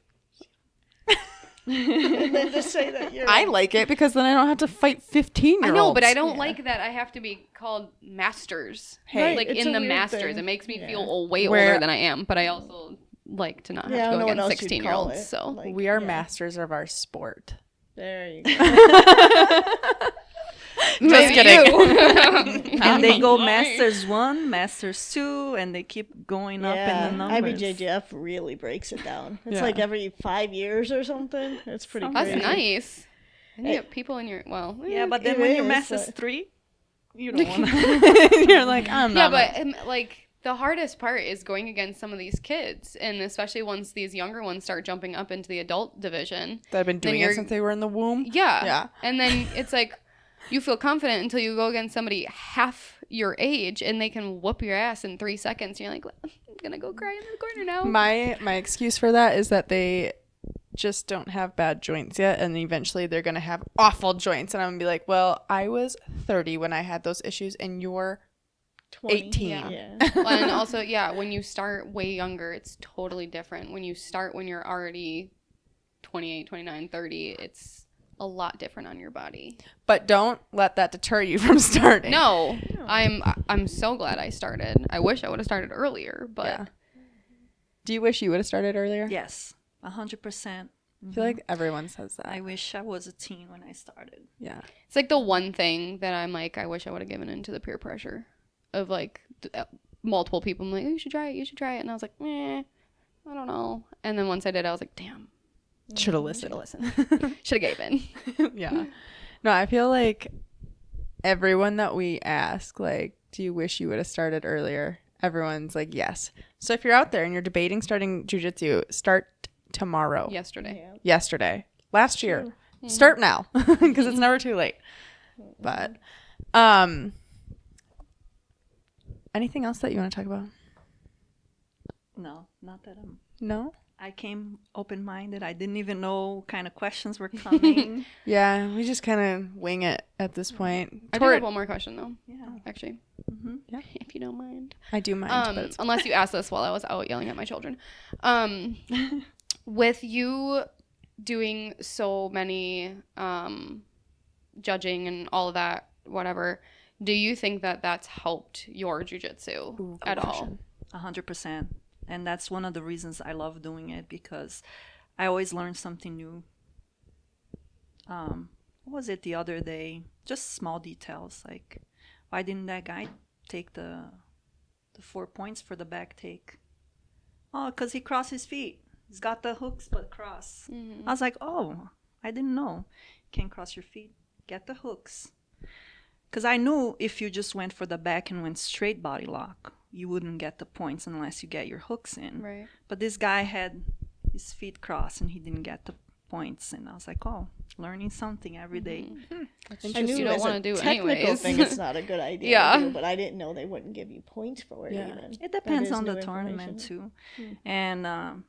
Speaker 2: And then to say that you're
Speaker 1: I like it because then I don't have to fight 15-year-olds.
Speaker 3: I know, but I don't like that I have to be called masters.
Speaker 1: Hey,
Speaker 3: like
Speaker 2: it's
Speaker 3: in
Speaker 2: a
Speaker 3: the
Speaker 2: weird
Speaker 3: masters,
Speaker 2: thing.
Speaker 3: it makes me
Speaker 2: Yeah.
Speaker 3: feel way
Speaker 1: Where-
Speaker 3: older than I am. But I also like to not have
Speaker 2: I
Speaker 3: to
Speaker 2: don't know
Speaker 3: go
Speaker 2: what else
Speaker 3: against
Speaker 2: you'd call
Speaker 3: 16-year-olds.
Speaker 2: it.
Speaker 3: So
Speaker 2: Like,
Speaker 1: We are
Speaker 2: yeah.
Speaker 1: masters of our sport.
Speaker 2: There you go.
Speaker 1: Just kidding.
Speaker 4: And they go Masters 1, Masters 2, and they keep going up in the numbers.
Speaker 2: IBJJF really breaks it down. It's
Speaker 1: Yeah.
Speaker 2: like every 5 years or something. It's pretty
Speaker 3: that's
Speaker 2: crazy.
Speaker 3: nice. And you get people in your
Speaker 4: Yeah, but then
Speaker 2: It
Speaker 4: when you're
Speaker 2: is,
Speaker 4: Masters
Speaker 2: but-
Speaker 4: 3, you don't want to.
Speaker 1: You're like, I'm
Speaker 3: Yeah,
Speaker 1: not.
Speaker 3: but like the hardest part is going against some of these kids, and especially once these younger ones start jumping up into the adult division.
Speaker 1: That have been doing it
Speaker 3: you're-
Speaker 1: since they were in the womb.
Speaker 3: Yeah.
Speaker 1: Yeah.
Speaker 3: And then it's like you feel confident until you go against somebody half your age and they can whoop your ass in 3 seconds. And you're like, I'm gonna go cry in the corner now.
Speaker 1: My excuse for that is that they just don't have bad joints yet, and eventually they're gonna have awful joints, and I'm gonna be like, well, I was 30 when I had those issues, and you're 18.
Speaker 2: Yeah.
Speaker 3: Well, and also, yeah, when you start way younger, it's totally different. When you start when you're already 28, 29, 30, it's a lot different on your body.
Speaker 1: But don't let that deter you from starting.
Speaker 3: No, I'm so glad I started. I wish I would have started earlier, but
Speaker 1: Yeah. Do you wish you would have started earlier?
Speaker 4: Yes, 100%.
Speaker 1: I feel like everyone says that.
Speaker 4: I wish I was a teen when I started.
Speaker 1: Yeah.
Speaker 3: it's like the one thing that I'm like, I wish I would have given into the peer pressure of like multiple people. I'm like, oh, you should try it, and I was like, I don't know. And then once I did, I was like, damn,
Speaker 1: Should have listened.
Speaker 3: should have gave in.
Speaker 1: Yeah. No, I feel like everyone that we ask, like, do you wish you would have started earlier? Everyone's like, yes. So if you're out there and you're debating starting jujitsu, start tomorrow.
Speaker 3: Yesterday.
Speaker 2: Yeah.
Speaker 1: Yesterday. last year. Start now because it's never too late. But anything else that you want to talk about?
Speaker 4: No, not that
Speaker 1: No?
Speaker 4: I came open-minded. I didn't even know what kind of questions were coming.
Speaker 1: Yeah, we just kind of wing it at this point.
Speaker 3: I do have one more question though.
Speaker 4: Yeah.
Speaker 3: Actually.
Speaker 1: Yeah.
Speaker 3: If you don't mind.
Speaker 1: I do mind, but it's
Speaker 3: Unless you asked this while I was out yelling at my children. With you doing so many judging and all of that, whatever, do you think that that's helped your jujitsu at all?
Speaker 4: 100%. And that's one of the reasons I love doing it, because I always learn something new. What was it the other day? Just small details, like why didn't that guy take the 4 points for the back take? Oh, because he crossed his feet. He's got the hooks but cross. I was like, oh, I didn't know. Can't cross your feet. Get the hooks. Because I knew if you just went for the back and went straight body lock, you wouldn't get the points unless you get your hooks in.
Speaker 3: Right.
Speaker 4: But this guy had his feet crossed and he didn't get the points. And I was like, oh, learning something every day.
Speaker 2: I knew
Speaker 3: you don't
Speaker 2: as
Speaker 3: wanna
Speaker 2: a
Speaker 3: do
Speaker 2: technical
Speaker 3: anyways.
Speaker 2: thing, it's not a good idea.
Speaker 3: Yeah.
Speaker 2: To do, but I didn't know they wouldn't give you points for it.
Speaker 1: Yeah.
Speaker 2: Even.
Speaker 4: It
Speaker 2: That
Speaker 4: depends
Speaker 2: is
Speaker 4: on
Speaker 2: new
Speaker 4: the tournament
Speaker 2: information.
Speaker 4: too. And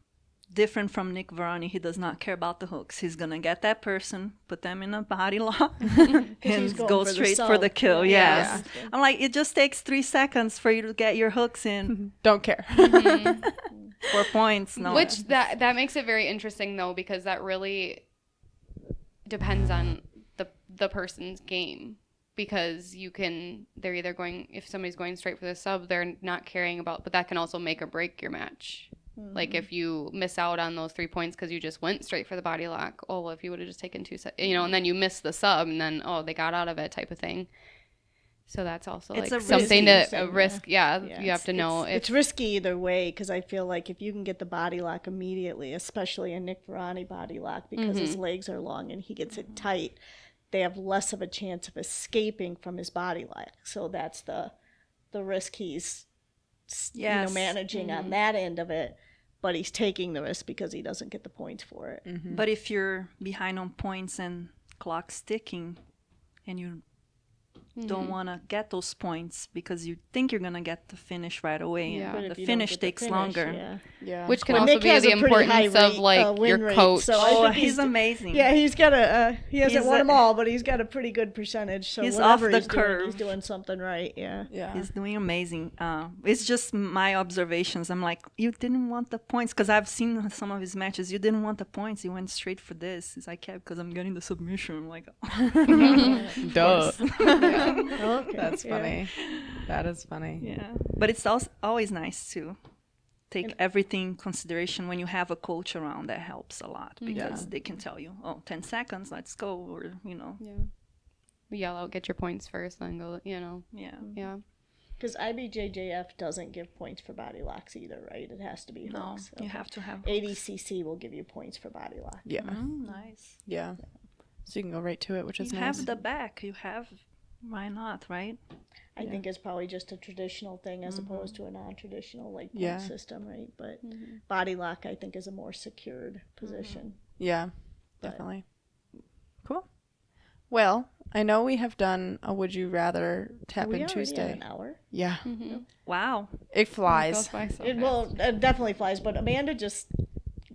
Speaker 4: different from Nick Verani, he does not care about the hooks. He's gonna get that person, put them in a body lock,
Speaker 2: he's
Speaker 4: and
Speaker 2: going
Speaker 4: go
Speaker 2: for the
Speaker 4: straight for the
Speaker 2: sub.
Speaker 4: kill.
Speaker 2: Yeah.
Speaker 4: Yes. I'm like, it just takes 3 seconds for you to get your hooks in.
Speaker 1: don't care.
Speaker 4: 4 points. No.
Speaker 3: Which that makes it very interesting though, because that really depends on the person's game. Because they're either going, if somebody's going straight for the sub, they're not caring about, but that can also make or break your match. Like if you miss out on those 3 points because you just went straight for the body lock, oh, well, if you would have just taken 2 and then you miss the sub and then, oh, they got out of it type of thing. So that's also
Speaker 4: It's
Speaker 3: like
Speaker 4: a
Speaker 3: something
Speaker 2: risky
Speaker 3: to
Speaker 2: thing,
Speaker 3: risk. Yeah, you have to know
Speaker 2: It's risky either way, because I feel like if you can get the body lock immediately, especially a Nick Verani body lock, because his legs are long and he gets it tight, they have less of a chance of escaping from his body lock. So that's the risk he's
Speaker 4: Yes.
Speaker 2: managing on that end of it. But he's taking the risk because he doesn't get the points for it.
Speaker 4: But if you're behind on points and clock's ticking, and you don't want to get those points because you think you're gonna get the finish right away,
Speaker 3: Yeah.
Speaker 2: But
Speaker 4: and
Speaker 2: if
Speaker 4: the
Speaker 2: you don't
Speaker 4: finish
Speaker 2: get the
Speaker 4: takes
Speaker 2: finish,
Speaker 4: longer.
Speaker 2: Yeah.
Speaker 1: Yeah.
Speaker 3: which can
Speaker 2: Well,
Speaker 3: also
Speaker 2: Nick
Speaker 3: be
Speaker 2: has
Speaker 3: the
Speaker 2: a pretty high
Speaker 3: importance of
Speaker 2: rate,
Speaker 3: like
Speaker 2: win
Speaker 3: your
Speaker 2: rate,
Speaker 3: coach.
Speaker 2: so I
Speaker 4: Oh,
Speaker 2: think
Speaker 4: he's amazing.
Speaker 2: Yeah, he's got he hasn't
Speaker 4: He's
Speaker 2: won
Speaker 4: a-
Speaker 2: them all, but he's got a pretty good percentage. So
Speaker 4: He's
Speaker 2: whatever
Speaker 4: off the
Speaker 2: he's doing,
Speaker 4: curve.
Speaker 2: he's doing something right. Yeah.
Speaker 1: Yeah.
Speaker 4: He's doing amazing. It's just my observations. I'm like, you didn't want the points, because I've seen some of his matches. You didn't want the points. You went straight for this. He's like, yeah, because I'm getting the submission. I'm like,
Speaker 1: Duh.
Speaker 2: Okay.
Speaker 1: That's
Speaker 2: yeah.
Speaker 1: funny. That is funny.
Speaker 4: yeah. But it's also always nice to take everything in consideration when you have a coach around. That helps a lot, because they can tell you, oh, 10 seconds, let's go, or
Speaker 3: Yeah. Yell out, get your points first, then go.
Speaker 4: yeah.
Speaker 3: Yeah.
Speaker 2: Because IBJJF doesn't give points for body locks either, right? It has to be
Speaker 4: No,
Speaker 2: hooks.
Speaker 4: you have to have.
Speaker 2: ADCC will give you points for body lock.
Speaker 1: Yeah.
Speaker 4: Nice.
Speaker 1: Yeah. So you can go right to it, which is
Speaker 4: You
Speaker 1: nice.
Speaker 4: have the back. You have. Why not, right?
Speaker 2: I think it's probably just a traditional thing as opposed to a non-traditional like point
Speaker 1: Yeah.
Speaker 2: system, right? But body lock, I think, is a more secured position.
Speaker 1: Yeah,
Speaker 2: But-
Speaker 1: definitely. Cool. Well, I know we have done a Would You Rather Tap
Speaker 2: We
Speaker 1: In
Speaker 2: already
Speaker 1: Tuesday.
Speaker 2: have an hour.
Speaker 1: Yeah,
Speaker 4: Wow.
Speaker 1: it
Speaker 3: Goes
Speaker 1: flies.
Speaker 3: by so
Speaker 2: It definitely flies, but Amanda just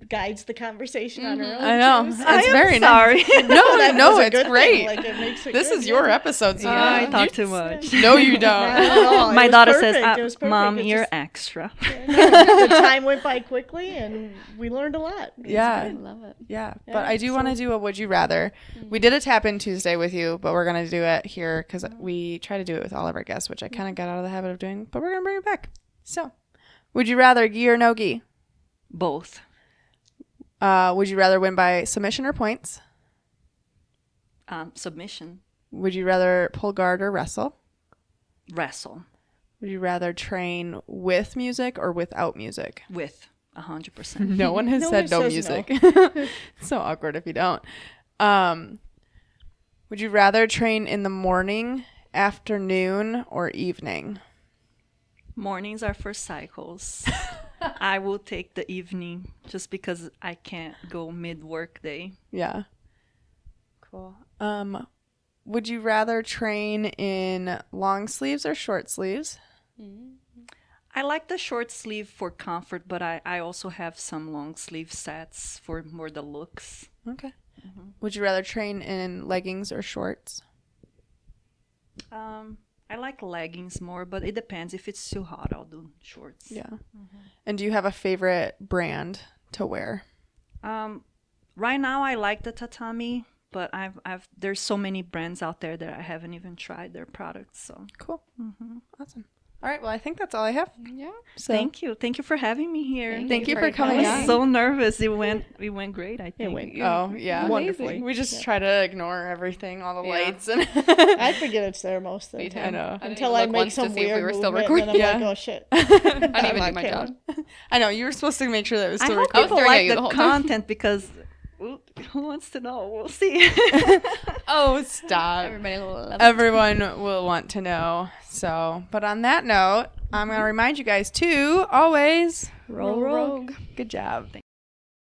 Speaker 2: guides the conversation on her own.
Speaker 1: I know.
Speaker 2: too, so-
Speaker 1: It's very nice.
Speaker 4: Sorry.
Speaker 1: No,
Speaker 2: That
Speaker 1: no,
Speaker 2: was a
Speaker 1: it's
Speaker 2: good thing,
Speaker 1: great.
Speaker 2: like, it makes it
Speaker 1: This
Speaker 2: good,
Speaker 1: is your
Speaker 2: yeah.
Speaker 1: episode, so
Speaker 4: I
Speaker 1: you-
Speaker 4: talk too much.
Speaker 1: No, you
Speaker 2: Not
Speaker 1: don't.
Speaker 2: at all. It
Speaker 4: My
Speaker 2: was
Speaker 4: daughter
Speaker 2: perfect.
Speaker 4: says,
Speaker 2: It was perfect.
Speaker 4: "Mom,
Speaker 2: It
Speaker 4: you're
Speaker 2: just-
Speaker 4: extra."
Speaker 2: the time went by quickly, and we learned a lot. It was
Speaker 1: Yeah.
Speaker 2: good.
Speaker 3: love it.
Speaker 1: Yeah,
Speaker 2: Yeah,
Speaker 1: but I do want to do a Would You Rather. We did a Tap In Tuesday with you, but we're going to do it here because we try to do it with all of our guests, which I kind of got out of the habit of doing, but we're going to bring it back. So, would you rather gi or no gi?
Speaker 4: Both.
Speaker 1: Would you rather win by submission or points?
Speaker 4: Submission.
Speaker 1: Would you rather pull guard or wrestle?
Speaker 4: Wrestle.
Speaker 1: Would you rather train with music or without music?
Speaker 4: With 100%.
Speaker 1: No one has
Speaker 2: No
Speaker 1: said
Speaker 2: one
Speaker 1: no
Speaker 2: says
Speaker 1: music. It's so awkward if you don't. Would you rather train in the morning, afternoon, or evening?
Speaker 4: Mornings are for cycles. I will take the evening just because I can't go mid-work day.
Speaker 1: Yeah. Cool. Would you rather train in long sleeves or short sleeves?
Speaker 4: I like the short sleeve for comfort, but I also have some long sleeve sets for more the looks.
Speaker 1: Okay. Would you rather train in leggings or shorts?
Speaker 4: I like leggings more, but it depends. If it's too hot, I'll do shorts.
Speaker 1: Yeah. And do you have a favorite brand to wear?
Speaker 4: Right now, I like the tatami, but there's so many brands out there that I haven't even tried their products. So
Speaker 1: Cool. Awesome. All right. Well, I think that's all I have.
Speaker 3: Yeah.
Speaker 1: So
Speaker 4: thank you for having me here.
Speaker 1: Thank you for
Speaker 4: I
Speaker 1: coming
Speaker 4: was
Speaker 1: on.
Speaker 4: so nervous. It went great. I think.
Speaker 2: went
Speaker 1: Oh, yeah.
Speaker 2: wonderfully.
Speaker 1: We just try to ignore everything, all the
Speaker 3: Yeah.
Speaker 1: lights. And
Speaker 2: I forget it's there most of the
Speaker 3: Me too.
Speaker 2: time.
Speaker 1: I know.
Speaker 3: didn't
Speaker 2: Until
Speaker 3: even
Speaker 2: I
Speaker 3: look
Speaker 2: make
Speaker 3: once to
Speaker 2: some
Speaker 3: see if we
Speaker 2: weird
Speaker 3: were still
Speaker 2: movement,
Speaker 3: recording.
Speaker 2: and then I'm
Speaker 1: Yeah.
Speaker 2: like, oh shit.
Speaker 3: I didn't even
Speaker 2: on
Speaker 3: do my
Speaker 2: camera.
Speaker 3: job.
Speaker 1: I know. You were supposed to make sure that it was
Speaker 4: I
Speaker 1: still
Speaker 4: hope
Speaker 1: recording.
Speaker 4: people
Speaker 3: staring at
Speaker 4: like
Speaker 3: you the
Speaker 4: the
Speaker 3: whole time.
Speaker 4: content because who wants to know? We'll see.
Speaker 1: Oh, stop.
Speaker 3: Everybody loves
Speaker 1: Everyone will want to know. So, but on that note, I'm going to remind you guys to always
Speaker 2: Roll rogue.
Speaker 1: Good job.